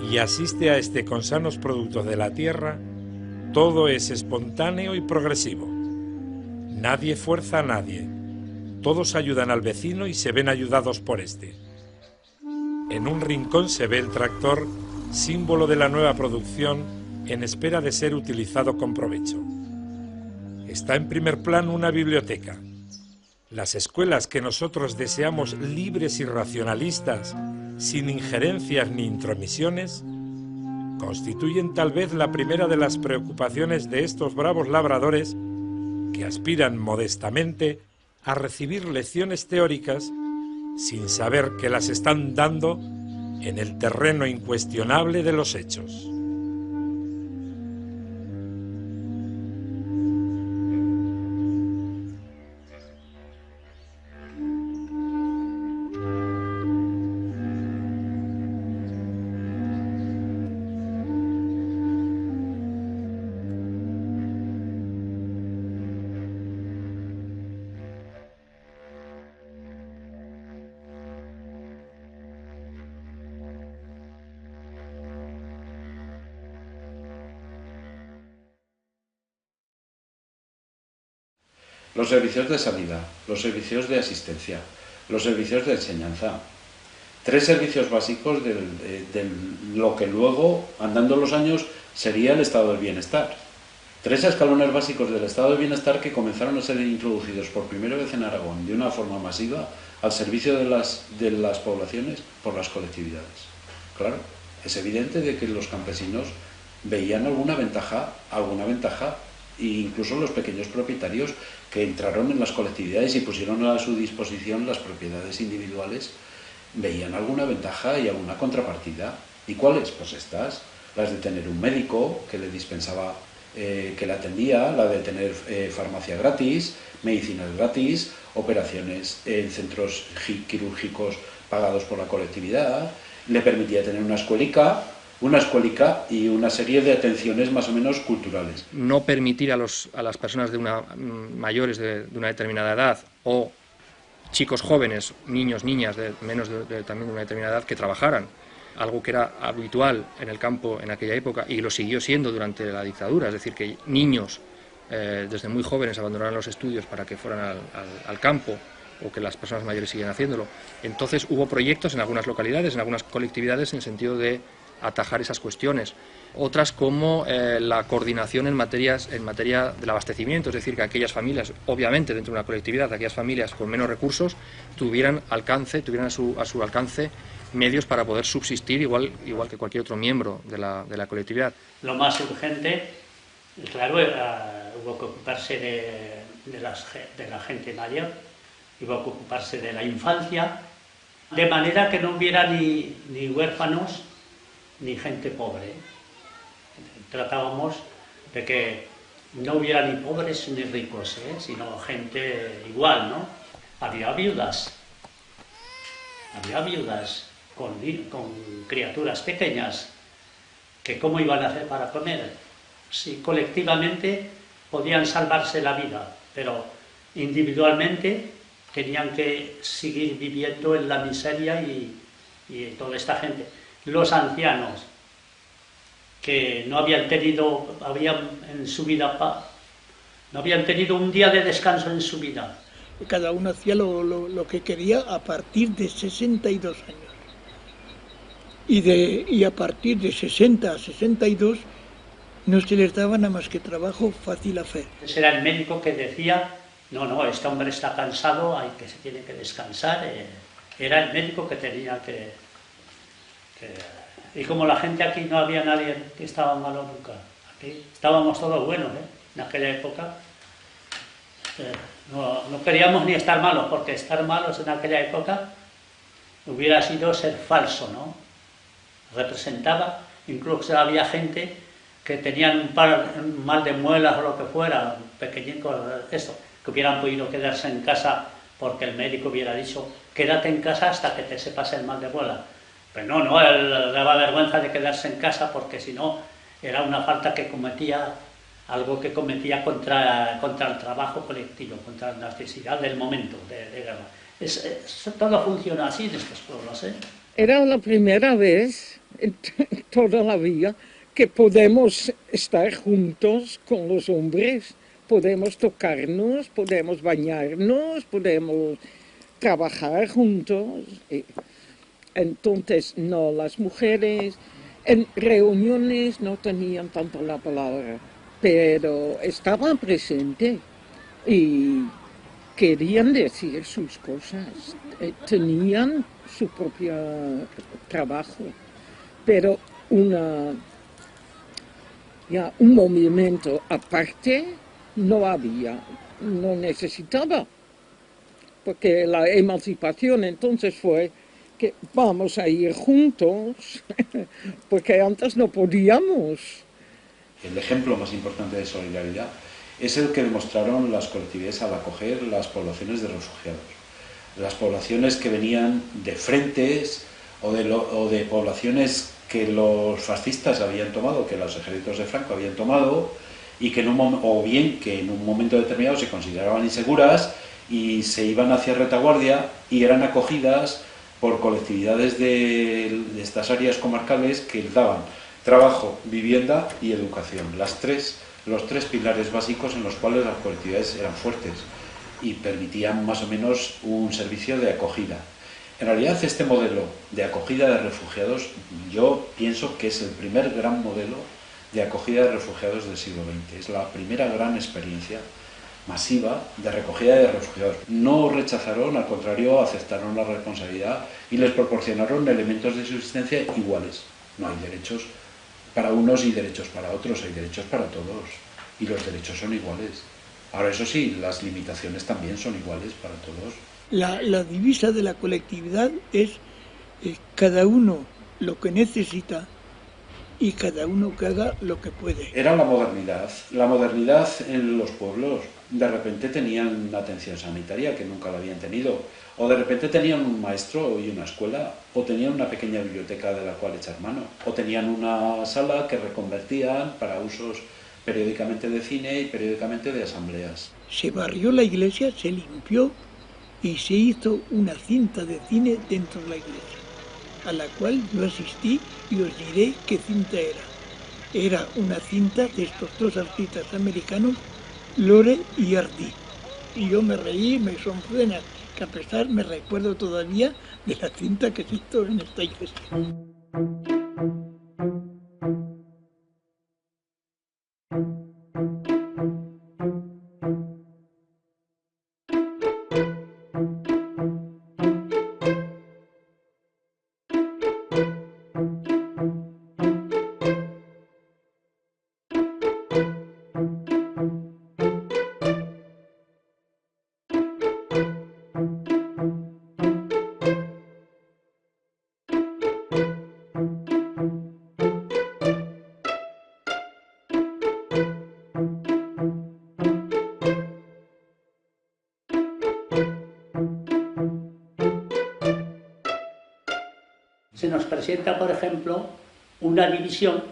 S1: y asiste a este con sanos productos de la tierra, todo es espontáneo y progresivo. Nadie fuerza a nadie. Todos ayudan al vecino y se ven ayudados por este. En un rincón se ve el tractor, símbolo de la nueva producción, en espera de ser utilizado con provecho. Está en primer plano una biblioteca. Las escuelas que nosotros deseamos libres y racionalistas, sin injerencias ni intromisiones, constituyen tal vez la primera de las preocupaciones de estos bravos labradores que aspiran modestamente a recibir lecciones teóricas sin saber que las están dando en el terreno incuestionable de los hechos.
S6: Los servicios de sanidad, los servicios de asistencia, los servicios de enseñanza. 3 servicios básicos de lo que luego, andando los años, sería el estado del bienestar. 3 escalones básicos del estado del bienestar que comenzaron a ser introducidos por primera vez en Aragón de una forma masiva al servicio de las poblaciones por las colectividades. Claro, es evidente de que los campesinos veían alguna ventaja, e incluso los pequeños propietarios que entraron en las colectividades y pusieron a su disposición las propiedades individuales, veían alguna ventaja y alguna contrapartida. ¿Y cuáles? Pues estas, las de tener un médico que le dispensaba, que le atendía, la de tener farmacia gratis, medicinas gratis, operaciones en centros quirúrgicos pagados por la colectividad, le permitía tener una escuelica y una serie de atenciones más o menos culturales.
S9: No permitir a las personas mayores de una determinada edad o chicos jóvenes, niños, niñas de menos también de una determinada edad que trabajaran, algo que era habitual en el campo en aquella época y lo siguió siendo durante la dictadura, es decir, que niños desde muy jóvenes abandonaran los estudios para que fueran al campo o que las personas mayores siguieran haciéndolo. Entonces hubo proyectos en algunas localidades, en algunas colectividades en el sentido de atajar esas cuestiones. Otras como la coordinación en materia del abastecimiento, es decir, que aquellas familias, obviamente dentro de una colectividad, aquellas familias con menos recursos tuvieran a su alcance medios para poder subsistir igual que cualquier otro miembro de la colectividad.
S2: Lo más urgente, claro, hubo que ocuparse de la gente mayor, hubo que ocuparse de la infancia, de manera que no hubiera ni huérfanos ni gente pobre. Tratábamos de que no hubiera ni pobres ni ricos, sino gente igual, ¿no? Había viudas con criaturas pequeñas, que cómo iban a hacer para comer. Sí, colectivamente podían salvarse la vida, pero individualmente tenían que seguir viviendo en la miseria y toda esta gente. Los ancianos, que no habían tenido en su vida no habían tenido un día de descanso en su vida.
S11: Cada uno hacía lo que quería a partir de 62 años. Y a partir de 60 a 62 no se les daba nada más que trabajo fácil a hacer.
S2: Ese era el médico que decía, no, este hombre está cansado, se tiene que descansar. Era el médico que tenía que... Y como la gente aquí no había nadie que estaba malo nunca. Aquí estábamos todos buenos, en aquella época. No queríamos ni estar malos, porque estar malos en aquella época hubiera sido ser falso, ¿no? Representaba, incluso había gente que tenían un mal de muelas o lo que fuera, pequeñico, que hubieran podido quedarse en casa porque el médico hubiera dicho, quédate en casa hasta que te sepas el mal de muelas. Pero no, él daba vergüenza de quedarse en casa porque si no era una falta que cometía, algo que cometía contra el trabajo colectivo, contra la necesidad del momento de guerra. Todo funciona así en estos pueblos,
S12: Era la primera vez en toda la vida que podemos estar juntos con los hombres, podemos tocarnos, podemos bañarnos, podemos trabajar juntos. Entonces, no, las mujeres en reuniones no tenían tanto la palabra, pero estaban presentes y querían decir sus cosas, tenían su propio trabajo, pero un movimiento aparte no había, no necesitaba, porque la emancipación entonces fue que vamos a ir juntos, porque antes no podíamos.
S6: El ejemplo más importante de solidaridad es el que demostraron las colectividades al acoger las poblaciones de refugiados. Las poblaciones que venían de frentes o de poblaciones que los fascistas habían tomado, que los ejércitos de Franco habían tomado, y que o bien que en un momento determinado se consideraban inseguras y se iban hacia retaguardia y eran acogidas por colectividades de estas áreas comarcales que daban trabajo, vivienda y educación. Los tres pilares básicos en los cuales las colectividades eran fuertes y permitían más o menos un servicio de acogida. En realidad este modelo de acogida de refugiados yo pienso que es el primer gran modelo de acogida de refugiados del siglo XX. Es la primera gran experiencia masiva de recogida de refugiados. No rechazaron, al contrario, aceptaron la responsabilidad y les proporcionaron elementos de subsistencia iguales. No hay derechos para unos y derechos para otros, hay derechos para todos y los derechos son iguales. Ahora, eso sí, las limitaciones también son iguales para todos.
S11: La divisa de la colectividad es cada uno lo que necesita y cada uno que haga lo que puede.
S6: Era la modernidad. La modernidad en los pueblos. De repente tenían atención sanitaria que nunca la habían tenido. O de repente tenían un maestro y una escuela. O tenían una pequeña biblioteca de la cual echar mano. O tenían una sala que reconvertían para usos periódicamente de cine y periódicamente de asambleas.
S11: Se barrió la iglesia, se limpió y se hizo una cinta de cine dentro de la iglesia, a la cual yo asistí y os diré qué cinta era. Era una cinta de estos dos artistas americanos, Lore y Hardy. Y yo me reí, me hizo pena, que a pesar me recuerdo todavía de la cinta que se hizo en esta iglesia.
S2: se nos presenta, por ejemplo, una división,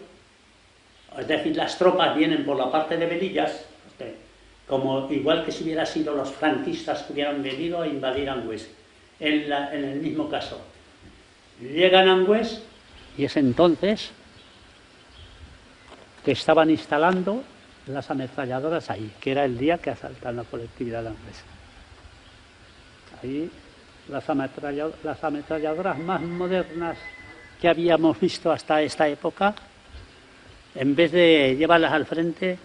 S2: es decir, las tropas vienen por la parte de Belillas, como igual que si hubiera sido los franquistas que hubieran venido a invadir Angüés. En el mismo caso, llegan a Angüés y es entonces que estaban instalando las ametralladoras ahí, que era el día que asaltan la colectividad de Angüés. Ahí las ametralladoras más modernas que habíamos visto hasta esta época, en vez de llevarlas al frente,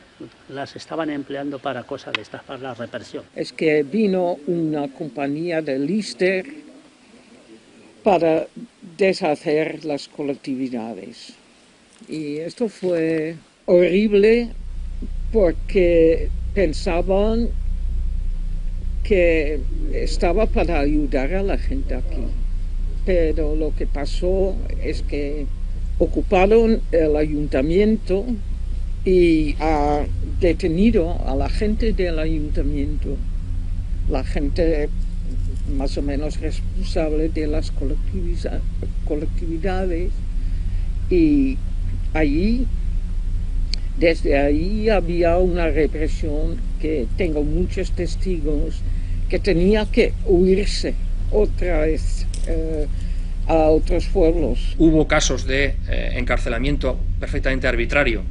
S2: las estaban empleando para cosas de estas, para la represión.
S12: Es que vino una compañía de Lister para deshacer las colectividades. Y esto fue horrible porque pensaban que estaba para ayudar a la gente aquí. Pero lo que pasó es que ocuparon el ayuntamiento y ha detenido a la gente del ayuntamiento, la gente más o menos responsable de las colectividades, y allí, desde ahí había una represión que tengo muchos testigos que tenía que huirse otra vez a otros pueblos.
S9: Hubo casos de encarcelamiento perfectamente arbitrario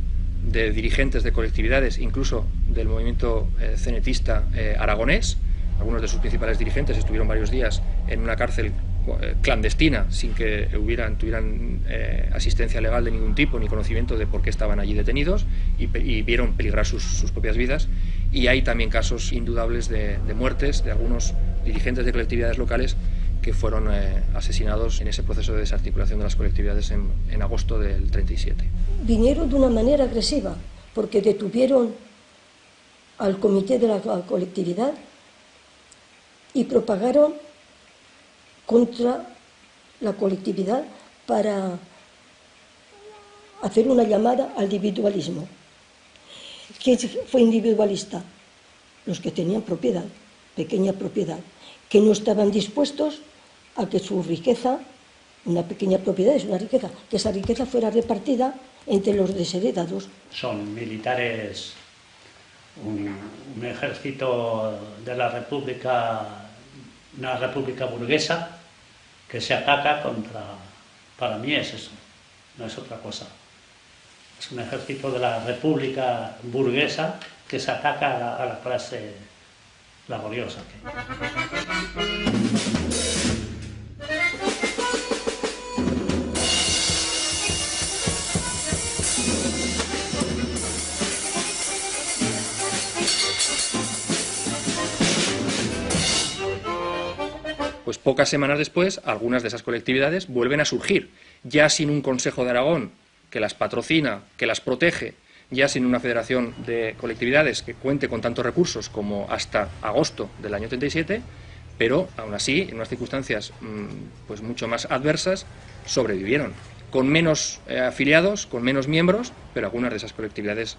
S9: de dirigentes de colectividades, incluso del movimiento cenetista aragonés. Algunos de sus principales dirigentes estuvieron varios días en una cárcel clandestina, sin que tuvieran asistencia legal de ningún tipo, ni conocimiento de por qué estaban allí detenidos, y vieron peligrar sus propias vidas. Y hay también casos indudables de muertes de algunos dirigentes de colectividades locales que fueron asesinados en ese proceso de desarticulación de las colectividades en agosto del 37.
S10: Vinieron de una manera agresiva, porque detuvieron al comité de la colectividad y propagaron contra la colectividad para hacer una llamada al individualismo. ¿Quién fue individualista? Los que tenían propiedad, pequeña propiedad, que no estaban dispuestos a que su riqueza, una pequeña propiedad es una riqueza, que esa riqueza fuera repartida entre los desheredados.
S2: Son militares, un ejército de la República, una república burguesa que se ataca contra, para mí es eso, no es otra cosa. Es un ejército de la república burguesa que se ataca a la clase laboriosa.
S9: Pues pocas semanas después, algunas de esas colectividades vuelven a surgir, ya sin un Consejo de Aragón que las patrocina, que las protege, ya sin una federación de colectividades que cuente con tantos recursos como hasta agosto del año 37, pero aún así, en unas circunstancias pues mucho más adversas, sobrevivieron, con menos afiliados, con menos miembros, pero algunas de esas colectividades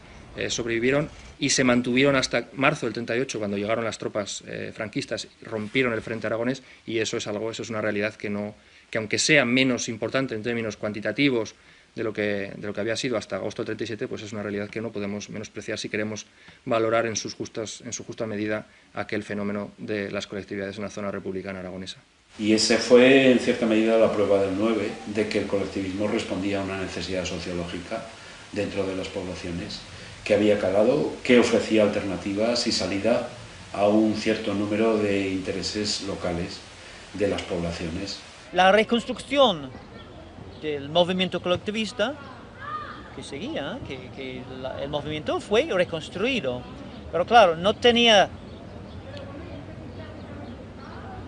S9: sobrevivieron y se mantuvieron hasta marzo del 38, cuando llegaron las tropas franquistas, rompieron el frente aragonés, y eso es una realidad que aunque sea menos importante en términos cuantitativos de lo que había sido hasta agosto del 37, pues es una realidad que no podemos menospreciar si queremos valorar en su justa medida aquel fenómeno de las colectividades en la zona republicana aragonesa.
S6: Y ese fue, en cierta medida, la prueba del 9, de que el colectivismo respondía a una necesidad sociológica dentro de las poblaciones, que había calado, que ofrecía alternativas y salida a un cierto número de intereses locales de las poblaciones.
S4: La reconstrucción del movimiento colectivista que seguía, que el movimiento fue reconstruido, pero claro, no tenía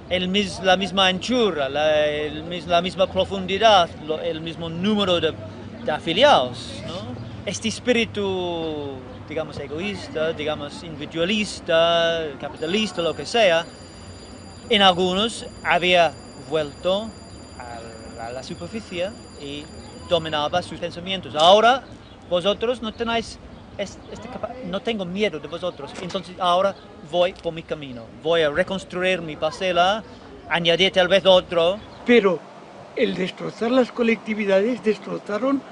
S4: la misma anchura, la misma profundidad, el mismo número de afiliados, ¿no? Este espíritu, digamos, egoísta, digamos, individualista, capitalista, lo que sea, en algunos había vuelto a la superficie y dominaba sus pensamientos. Ahora vosotros no tenéis, no tengo miedo de vosotros, entonces ahora voy por mi camino, voy a reconstruir mi parcela, añadir tal vez otro.
S11: Pero el destrozar las colectividades, detuvieron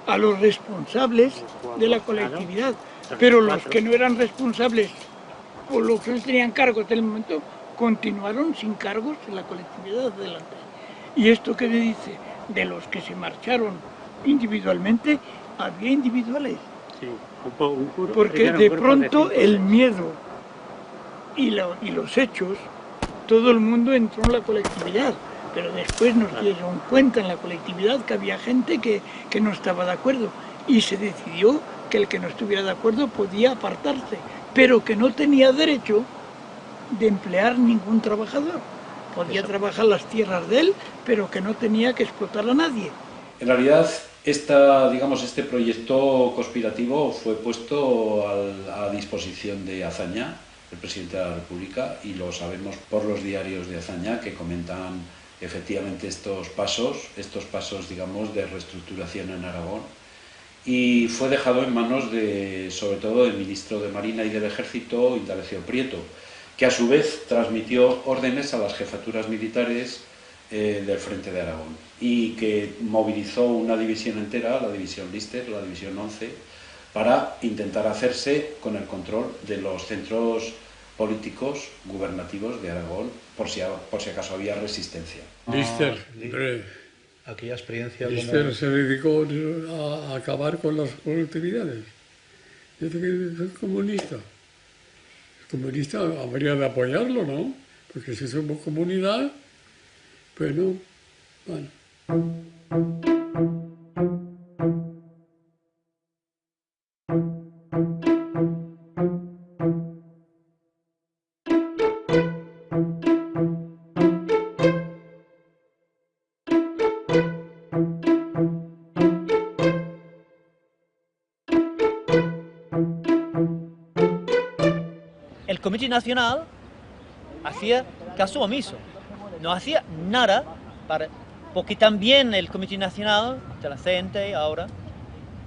S11: a los responsables de la colectividad, pero los que no eran responsables, por lo que no tenían cargos en el momento, continuaron sin cargos en la colectividad adelante. ¿Y esto qué le dice? De los que se marcharon individualmente, había individuales.
S2: Sí,
S11: porque de pronto el miedo y los hechos, todo el mundo entró en la colectividad, pero después nos dieron cuenta en la colectividad que había gente que no estaba de acuerdo y se decidió que el que no estuviera de acuerdo podía apartarse, pero que no tenía derecho de emplear ningún trabajador. Podía trabajar las tierras de él, pero que no tenía que explotar a nadie.
S6: En realidad, este proyecto conspirativo fue puesto a disposición de Azaña, el presidente de la República, y lo sabemos por los diarios de Azaña que comentan efectivamente estos pasos, digamos, de reestructuración en Aragón, y fue dejado en manos sobre todo del ministro de Marina y del Ejército, Indalecio Prieto, que a su vez transmitió órdenes a las jefaturas militares del Frente de Aragón y que movilizó una división entera, la división Lister, la división 11, para intentar hacerse con el control de los centros políticos gubernativos de Aragón, por si acaso había resistencia.
S7: Lister,
S18: aquella experiencia...
S7: Lister se dedicó a acabar con las colectividades. Dice que es comunista. El comunista habría de apoyarlo, ¿no? Porque si somos comunidad, pues no. Bueno.
S4: El Comité Nacional hacía caso omiso, no hacía nada porque también el Comité Nacional de la CNT ahora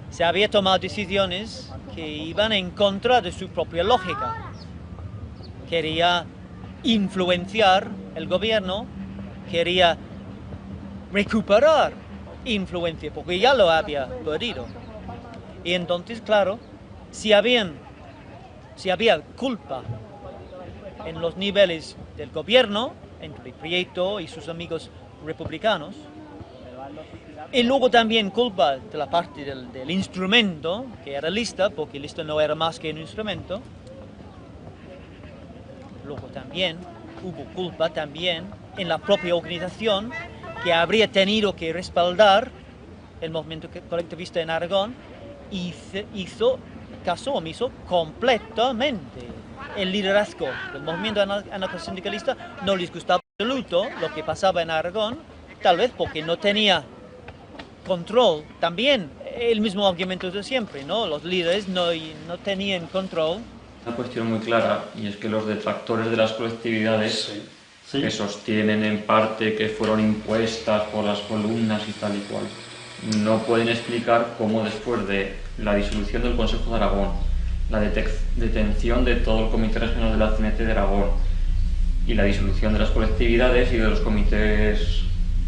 S4: se había tomado decisiones que iban en contra de su propia lógica. Quería influenciar el gobierno, quería recuperar influencia, porque ya lo había perdido. Y entonces, claro, si había culpa en los niveles del gobierno, entre Prieto y sus amigos republicanos, y luego también culpa de la parte del instrumento, que era Lista, porque Lista no era más que un instrumento. Luego también hubo culpa también en la propia organización, que habría tenido que respaldar el movimiento colectivista en Aragón, y hizo caso omiso completamente. El liderazgo del movimiento anarcosindicalista no les gustaba en absoluto lo que pasaba en Aragón, tal vez porque no tenía control. También el mismo argumento de siempre, ¿no? Los líderes no tenían control.
S16: Una cuestión muy clara, y es que los detractores de las colectividades, que sostienen en parte que fueron impuestas por las columnas y tal y cual, no pueden explicar cómo después de la disolución del Consejo de Aragón, la detención de todo el Comité Regional de la CNT de Aragón y la disolución de las colectividades y de los comités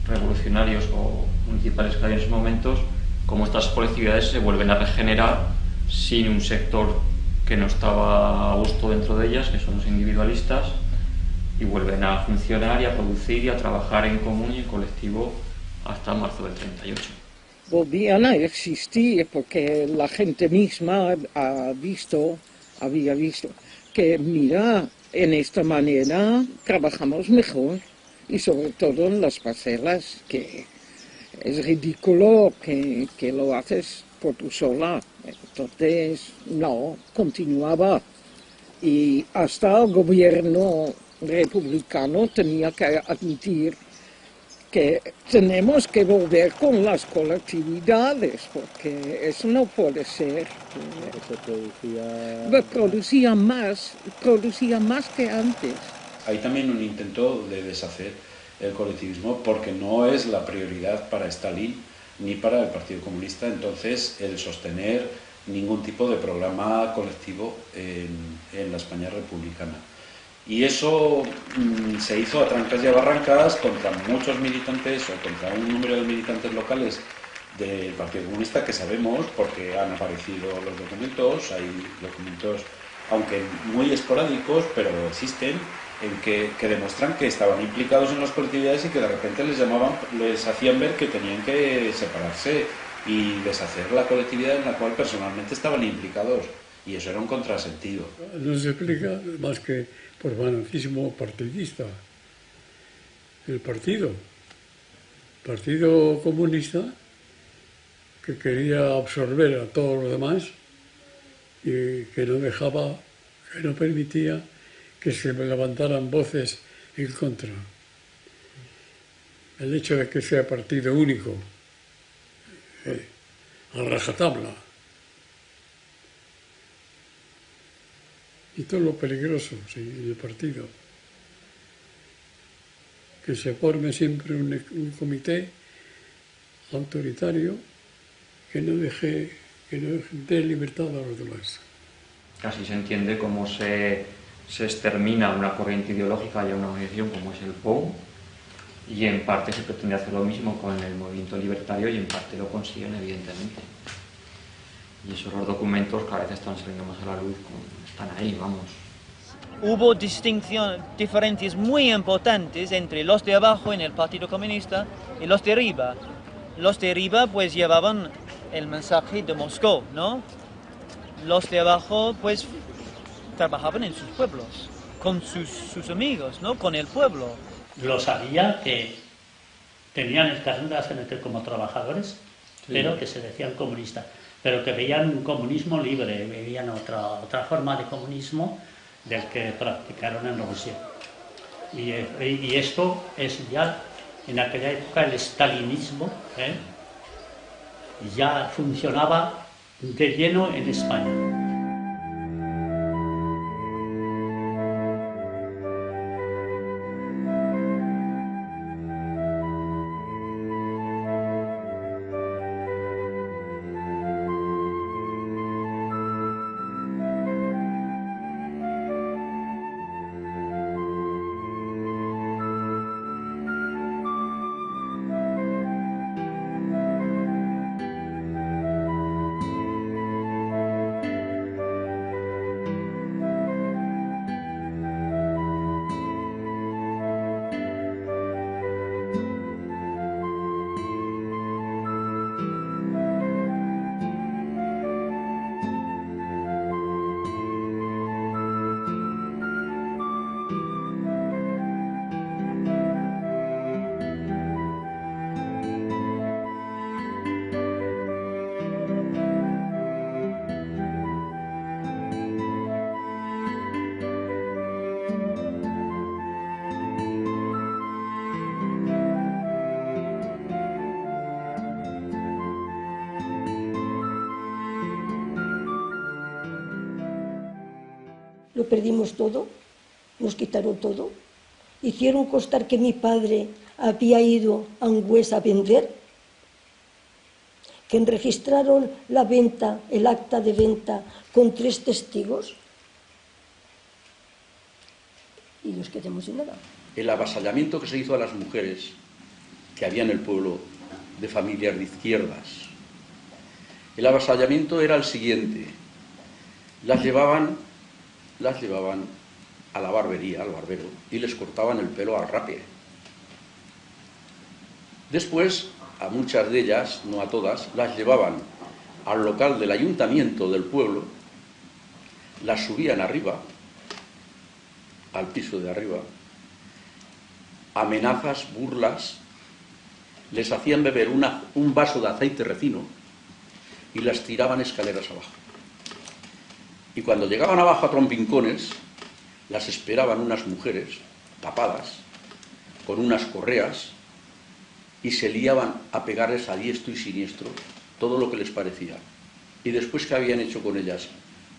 S16: revolucionarios o municipales que había en esos momentos, cómo estas colectividades se vuelven a regenerar sin un sector que no estaba a gusto dentro de ellas, que son los individualistas, y vuelven a funcionar y a producir y a trabajar en común y en colectivo hasta marzo del 38.
S12: Volvían a existir porque la gente misma había visto que, mira, en esta manera trabajamos mejor, y sobre todo en las parcelas, que es ridículo que lo haces por tú sola. Entonces, no, continuaba, y hasta el gobierno republicano tenía que admitir que tenemos que volver con las colectividades, porque eso no puede ser. Producía más que antes.
S6: Hay también un intento de deshacer el colectivismo porque no es la prioridad para Stalin ni para el Partido Comunista, entonces el sostener ningún tipo de programa colectivo en la España republicana. Y eso se hizo a trancas y a barrancas contra muchos militantes o contra un número de militantes locales del Partido Comunista que sabemos porque han aparecido los documentos, hay documentos, aunque muy esporádicos, pero existen, en que demuestran que estaban implicados en las colectividades y que de repente les hacían ver que tenían que separarse y deshacer la colectividad en la cual personalmente estaban implicados. Y eso era un contrasentido.
S7: No se explica más que por fanatismo partidista. El Partido Comunista, que quería absorber a todos los demás y que no permitía que se levantaran voces en contra. El hecho de que sea partido único, a rajatabla. Y todo lo peligroso, sí, en el partido. Que se forme siempre un comité autoritario que no dé libertad a los demás.
S16: Casi se entiende cómo se extermina una corriente ideológica y una organización como es el POU, y en parte se pretende hacer lo mismo con el movimiento libertario y en parte lo consiguen, evidentemente. Y esos los documentos cada vez están saliendo más a la luz, están ahí, vamos.
S4: Hubo diferencias muy importantes entre los de abajo en el Partido Comunista y los de arriba. Los de arriba pues llevaban el mensaje de Moscú, ¿no? Los de abajo pues trabajaban en sus pueblos, con sus amigos, ¿no? Con el pueblo.
S2: Lo sabía que tenían el carnet de la CNT como trabajadores, sí, pero que se decían comunistas, pero que veían un comunismo libre, veían otra forma de comunismo del que practicaron en Rusia. Y esto es ya, en aquella época, el stalinismo, ya funcionaba de lleno en España.
S10: Lo perdimos todo, nos quitaron todo. Hicieron constar que mi padre había ido a Angüés a vender, que registraron la venta, el acta de venta, con 3 testigos, y nos quedamos sin nada.
S3: El avasallamiento que se hizo a las mujeres que había en el pueblo de familias de izquierdas. El avasallamiento era el siguiente: las llevaban a la barbería, al barbero, y les cortaban el pelo al rape. Después, a muchas de ellas, no a todas, las llevaban al local del ayuntamiento del pueblo, las subían arriba, al piso de arriba, amenazas, burlas, les hacían beber un vaso de aceite recino y las tiraban escaleras abajo. Y cuando llegaban abajo a trompincones, las esperaban unas mujeres tapadas, con unas correas, y se liaban a pegarles a diestro y siniestro todo lo que les parecía. Y después que habían hecho con ellas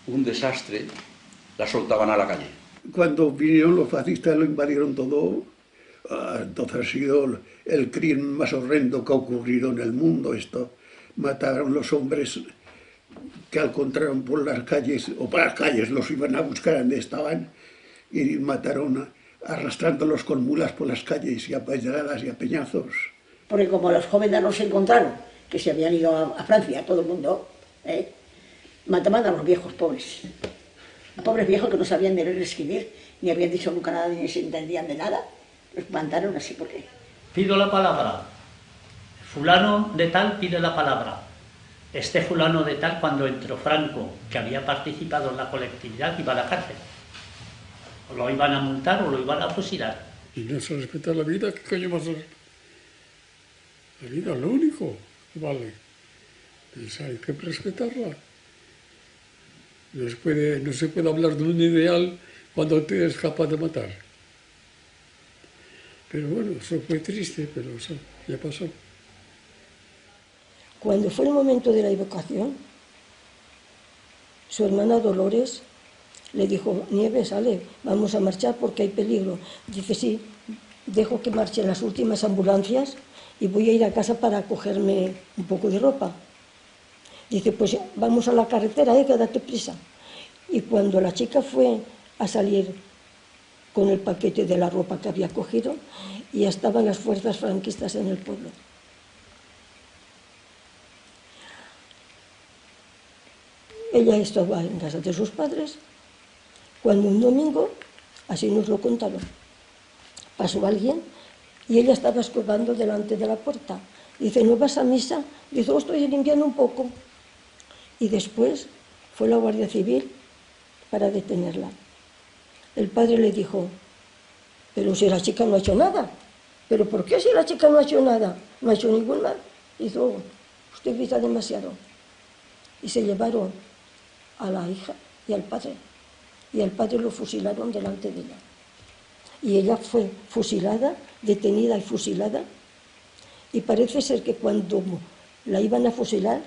S3: un desastre, las soltaban a la calle.
S5: Cuando vinieron los fascistas lo invadieron todo, entonces ha sido el crimen más horrendo que ha ocurrido en el mundo. Esto mataron los hombres que encontraron por las calles, o por las calles los iban a buscar donde estaban, y mataron arrastrándolos con mulas por las calles y a pedradas y a peñazos.
S8: Porque como los jóvenes no se encontraron, que se habían ido a Francia, todo el mundo, mataban a los viejos pobres. A pobres viejos que no sabían leer ni escribir, ni habían dicho nunca nada, ni se entendían de nada. Los mataron así porque...
S2: Pido la palabra. Fulano de tal pide la palabra. Este fulano de tal, cuando entró Franco, que había participado en la colectividad, iba a la cárcel. O lo iban a multar o lo iban a fusilar.
S7: Y no se respeta la vida, ¿qué coño más? La vida es lo único que vale. Pues hay que respetarla. No se puede hablar de un ideal cuando te eres capaz de matar. Pero bueno, eso fue triste, pero eso ya pasó.
S10: Cuando fue el momento de la evacuación, su hermana Dolores le dijo: Nieves, sale, vamos a marchar porque hay peligro. Dice: sí, dejo que marchen las últimas ambulancias y voy a ir a casa para cogerme un poco de ropa. Dice: pues vamos a la carretera, que date prisa. Y cuando la chica fue a salir con el paquete de la ropa que había cogido, ya estaban las fuerzas franquistas en el pueblo. Ella estaba en casa de sus padres, cuando un domingo, así nos lo contaron, pasó alguien y ella estaba escobando delante de la puerta. Dice: ¿no vas a misa? Dice: estoy limpiando un poco. Y después fue la Guardia Civil para detenerla. El padre le dijo: pero si la chica no ha hecho nada. ¿Pero por qué si la chica no ha hecho nada? No ha hecho ningún mal. Dice: usted grita demasiado. Y se llevaron a la hija y al padre. Y al padre lo fusilaron delante de ella. Y ella fue fusilada, detenida y fusilada. Y parece ser que cuando la iban a fusilar,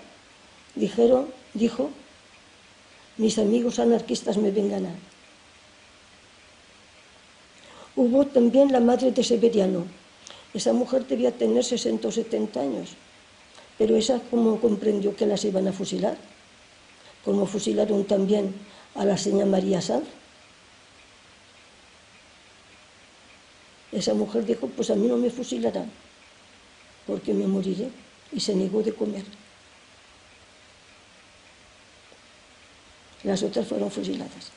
S10: dijo: mis amigos anarquistas me ven ganar. Hubo también la madre de Severiano. Esa mujer debía tener 60 o 70 años. Pero esa, como comprendió que las iban a fusilar, como fusilaron también a la señora María Sanz, esa mujer dijo: pues a mí no me fusilarán, porque me moriré, y se negó de comer. Las otras fueron fusiladas.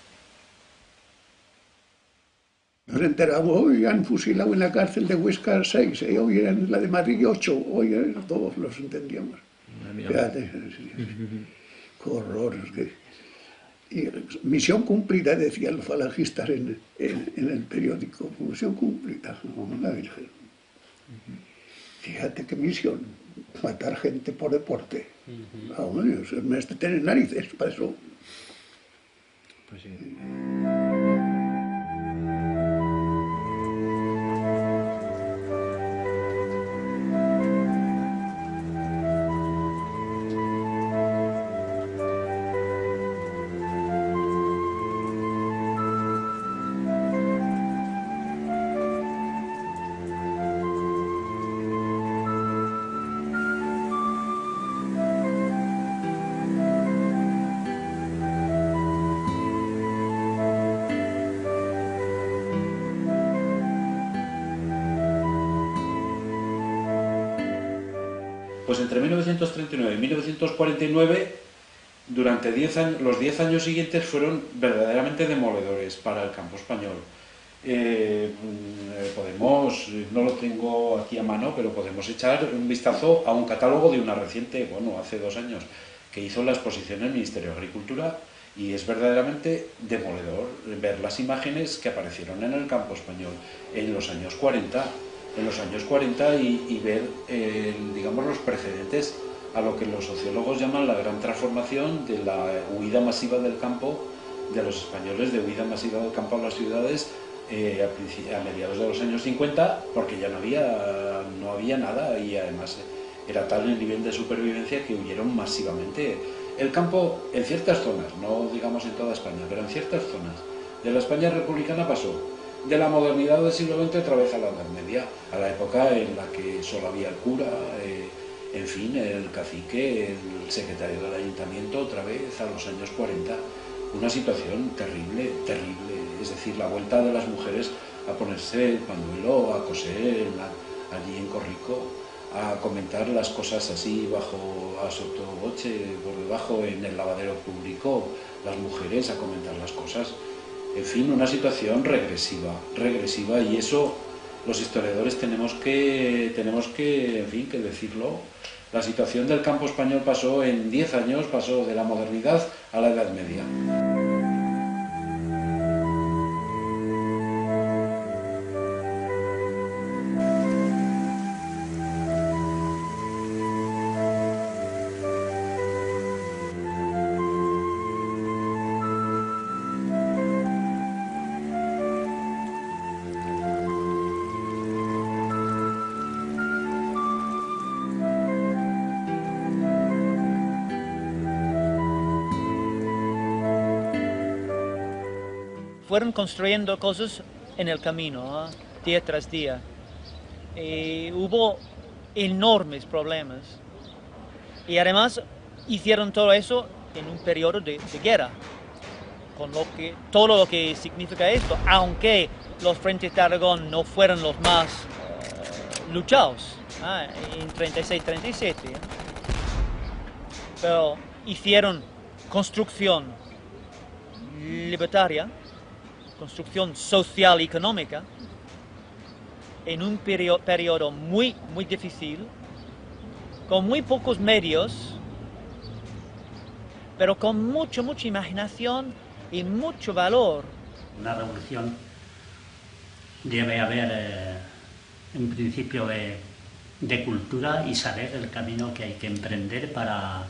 S5: Nos enteramos: hoy han fusilado en la cárcel de Huesca 6, hoy en la de Madrid 8, hoy todos los entendíamos. Fíjate, qué horror. Y misión cumplida, decían los falangistas en el periódico, misión cumplida, la Virgen. Fíjate qué misión, matar gente por deporte. Me tienen narices para eso.
S18: Pues sí.
S6: Pues entre 1939 y 1949, durante los 10 años siguientes fueron verdaderamente demoledores para el campo español. Podemos, no lo tengo aquí a mano, pero podemos echar un vistazo a un catálogo de una reciente, hace 2 años, que hizo la exposición en el Ministerio de Agricultura, y es verdaderamente demoledor ver las imágenes que aparecieron en el campo español en los años 40. Y ver, digamos, los precedentes a lo que los sociólogos llaman la gran transformación de la huida masiva del campo, de los españoles, de huida masiva del campo a las ciudades a mediados de los años 50, porque ya no había nada, y además era tal el nivel de supervivencia que huyeron masivamente. El campo, en ciertas zonas, no digamos en toda España, pero en ciertas zonas de la España republicana pasó de la modernidad del siglo XX otra vez a la Edad Media, a la época en la que solo había el cura, en fin, el cacique, el secretario del ayuntamiento, otra vez a los años 40. una situación terrible, terrible. Es decir, la vuelta de las mujeres a ponerse el pañuelo, a coser allí en Corrico, a comentar las cosas así bajo, a sottovoce, por debajo en el lavadero público, las mujeres a comentar las cosas. En fin, una situación regresiva, y eso los historiadores tenemos que, en fin, que decirlo. La situación del campo español pasó en 10 años, pasó de la modernidad a la Edad Media.
S4: Fueron construyendo cosas en el camino, día tras día. Y hubo enormes problemas. Y además hicieron todo eso en un periodo de guerra, con todo lo que significa esto, aunque los frentes de Aragón no fueron los más luchados en 36-37. Pero hicieron construcción libertaria, construcción social y económica, en un periodo muy difícil, con muy pocos medios, pero con mucha imaginación y mucho valor.
S2: Una revolución debe haber un principio de cultura y saber el camino que hay que emprender para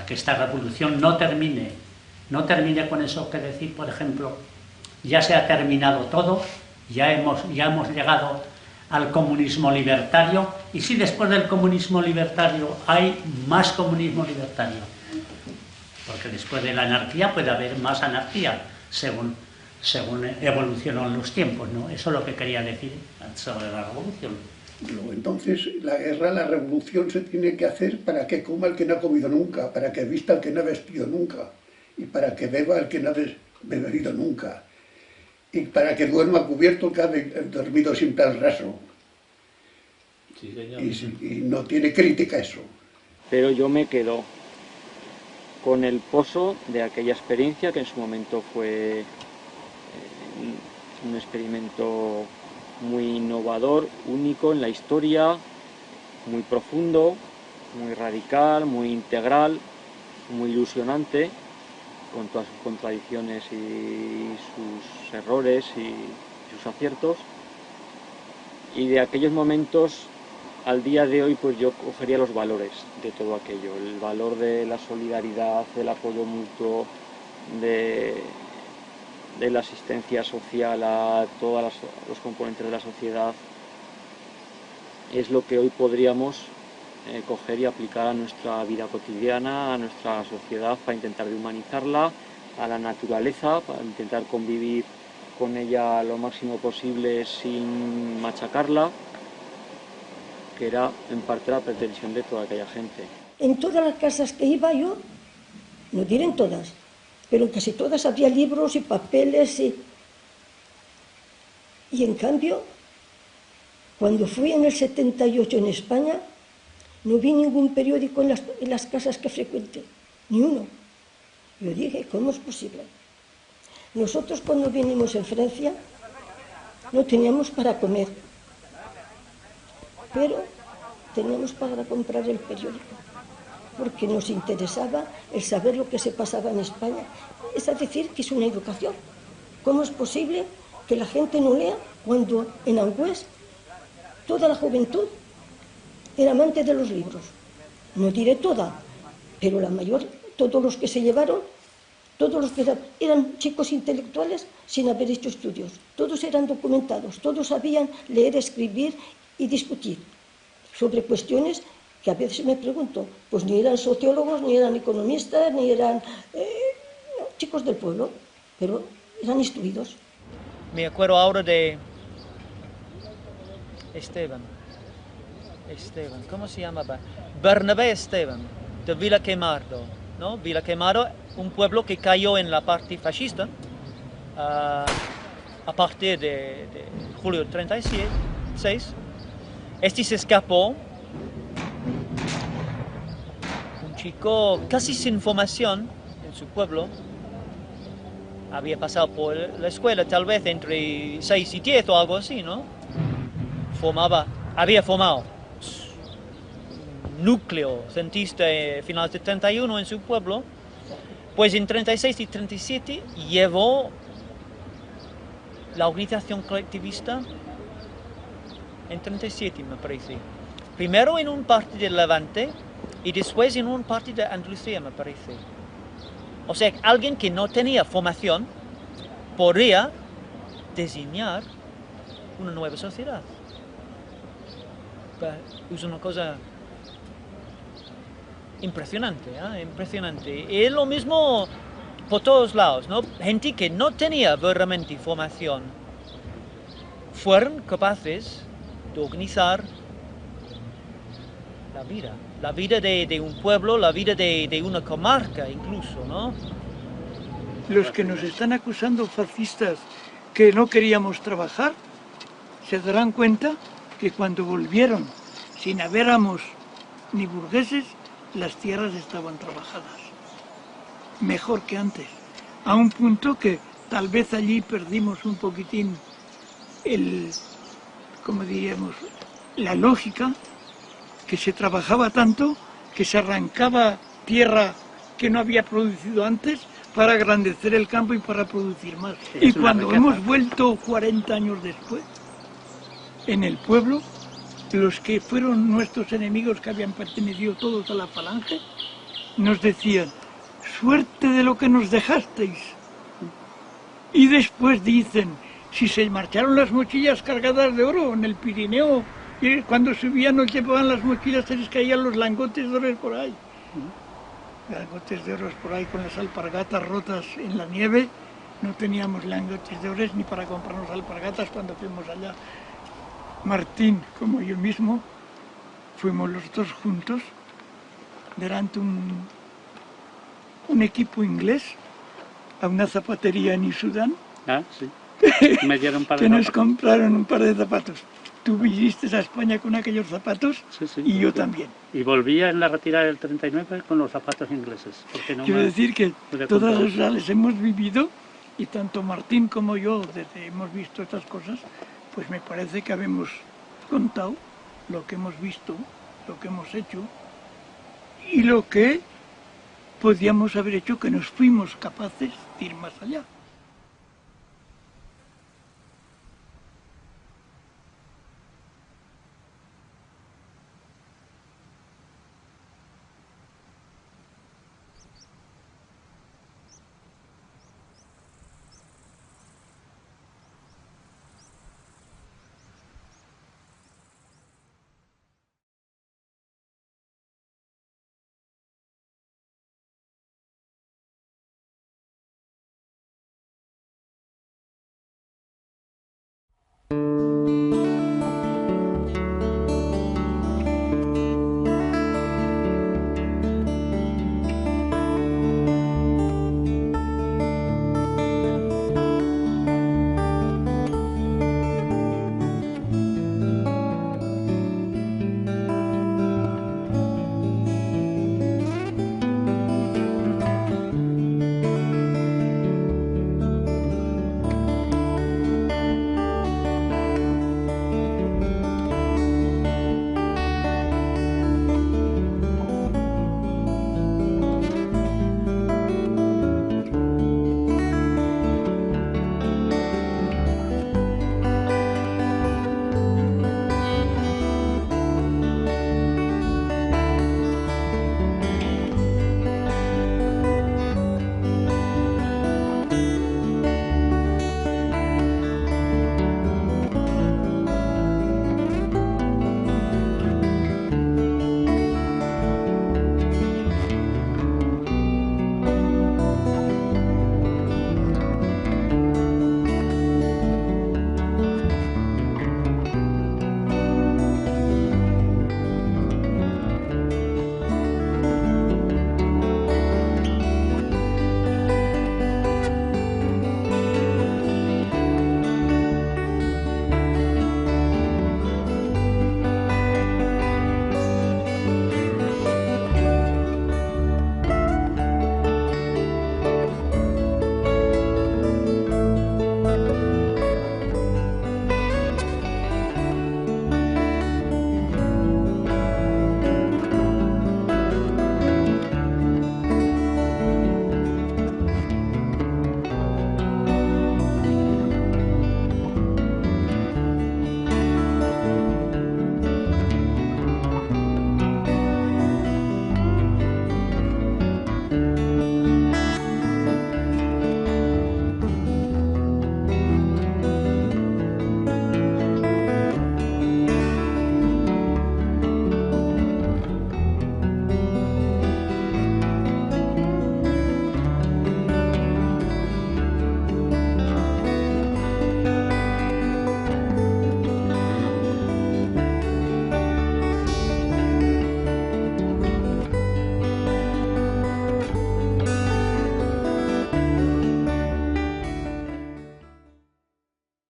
S2: que esta revolución no termine con eso que decir, por ejemplo, ya se ha terminado todo, ya hemos llegado al comunismo libertario, y si después del comunismo libertario hay más comunismo libertario, porque después de la anarquía puede haber más anarquía, según evolucionan los tiempos, ¿no? Eso es lo que quería decir sobre la revolución.
S5: Luego, entonces, la guerra, la revolución se tiene que hacer para que coma el que no ha comido nunca, para que vista el que no ha vestido nunca, y para que beba el que no ha bebido nunca, y para que duerma cubierto el que ha dormido siempre al raso.
S3: Sí, señor.
S5: Y no tiene crítica eso.
S17: Pero yo me quedo con el pozo de aquella experiencia, que en su momento fue un experimento muy innovador, único en la historia, muy profundo, muy radical, muy integral, muy ilusionante, con todas sus contradicciones y sus errores y sus aciertos. Y de aquellos momentos, al día de hoy, pues yo cogería los valores de todo aquello, el valor de la solidaridad, del apoyo mutuo, de la asistencia social a todos los componentes de la sociedad. Es lo que hoy podríamos coger y aplicar a nuestra vida cotidiana, a nuestra sociedad, para intentar humanizarla, a la naturaleza, para intentar convivir con ella lo máximo posible sin machacarla, que era en parte la pretensión de toda aquella gente.
S10: En todas las casas que iba yo, no diré en todas, pero en casi todas había libros y papeles y en cambio, cuando fui en el 78 en España, no vi ningún periódico en las casas que frecuenté, ni uno. Yo dije, ¿cómo es posible? Nosotros cuando vinimos en Francia no teníamos para comer, pero teníamos para comprar el periódico, porque nos interesaba el saber lo que se pasaba en España. Es decir, que es una educación. ¿Cómo es posible que la gente no lea cuando en Angüés toda la juventud era amante de los libros? No diré toda, pero la mayor, todos los que se llevaron, todos los que eran chicos intelectuales sin haber hecho estudios, todos eran documentados, todos sabían leer, escribir y discutir sobre cuestiones que a veces me pregunto, pues ni eran sociólogos, ni eran economistas, ni eran chicos del pueblo, pero eran instruidos.
S4: Me acuerdo ahora de Esteban, ¿cómo se llamaba? Bernabé Esteban, de Villaquemardo, ¿no? Villaquemardo un pueblo que cayó en la parte fascista a partir de julio 36. Este se escapó, un chico casi sin formación en su pueblo, había pasado por la escuela tal vez entre 6 y 10 o algo así, ¿no? Había formado un núcleo centrista finales de 31 en su pueblo, pues en 36 y 37 llevó la organización colectivista en 37, me parece. Primero en un parte de Levante y después en un parte de Andalucía, me parece. O sea, alguien que no tenía formación podría diseñar una nueva sociedad. Es una cosa impresionante, impresionante. Y es lo mismo por todos lados, ¿no? Gente que no tenía verdaderamente formación fueron capaces de organizar la vida de un pueblo, la vida de una comarca incluso, ¿no?
S11: Los que nos están acusando fascistas que no queríamos trabajar, se darán cuenta que cuando volvieron, sin haber amos ni burgueses, las tierras estaban trabajadas. Mejor que antes, a un punto que tal vez allí perdimos un poquitín como diríamos, la lógica, que se trabajaba tanto que se arrancaba tierra que no había producido antes para agrandecer el campo y para producir más.
S2: Sí,
S11: y cuando hemos vuelto 40 años después, en el pueblo, los que fueron nuestros enemigos, que habían pertenecido todos a la falange, nos decían: suerte de lo que nos dejasteis. Y después dicen: si se marcharon las mochillas cargadas de oro en el Pirineo, y cuando subían nos llevaban las mochilas, se les caían los lingotes de oro por ahí. Lingotes de oro por ahí con las alpargatas rotas en la nieve. No teníamos lingotes de oro ni para comprarnos alpargatas cuando fuimos allá. Martín, como yo mismo, fuimos los dos juntos delante un equipo inglés a una zapatería en Isudán.
S2: Ah, sí. Me dieron un par de
S11: que nos
S2: zapatos.
S11: compraron un par de zapatos. Tú viniste a España con aquellos zapatos,
S2: Sí, sí.
S11: y yo también.
S2: Y volvía en la retirada del 39 con los zapatos ingleses. Porque no
S11: Quiero
S2: me
S11: decir que
S2: pude
S11: todas
S2: comprar.
S11: las hemos vivido, y tanto Martín como yo, desde hemos visto estas cosas, pues me parece que habemos contado lo que hemos visto, lo que hemos hecho, y lo que podíamos haber hecho, que nos fuimos capaces de ir más allá.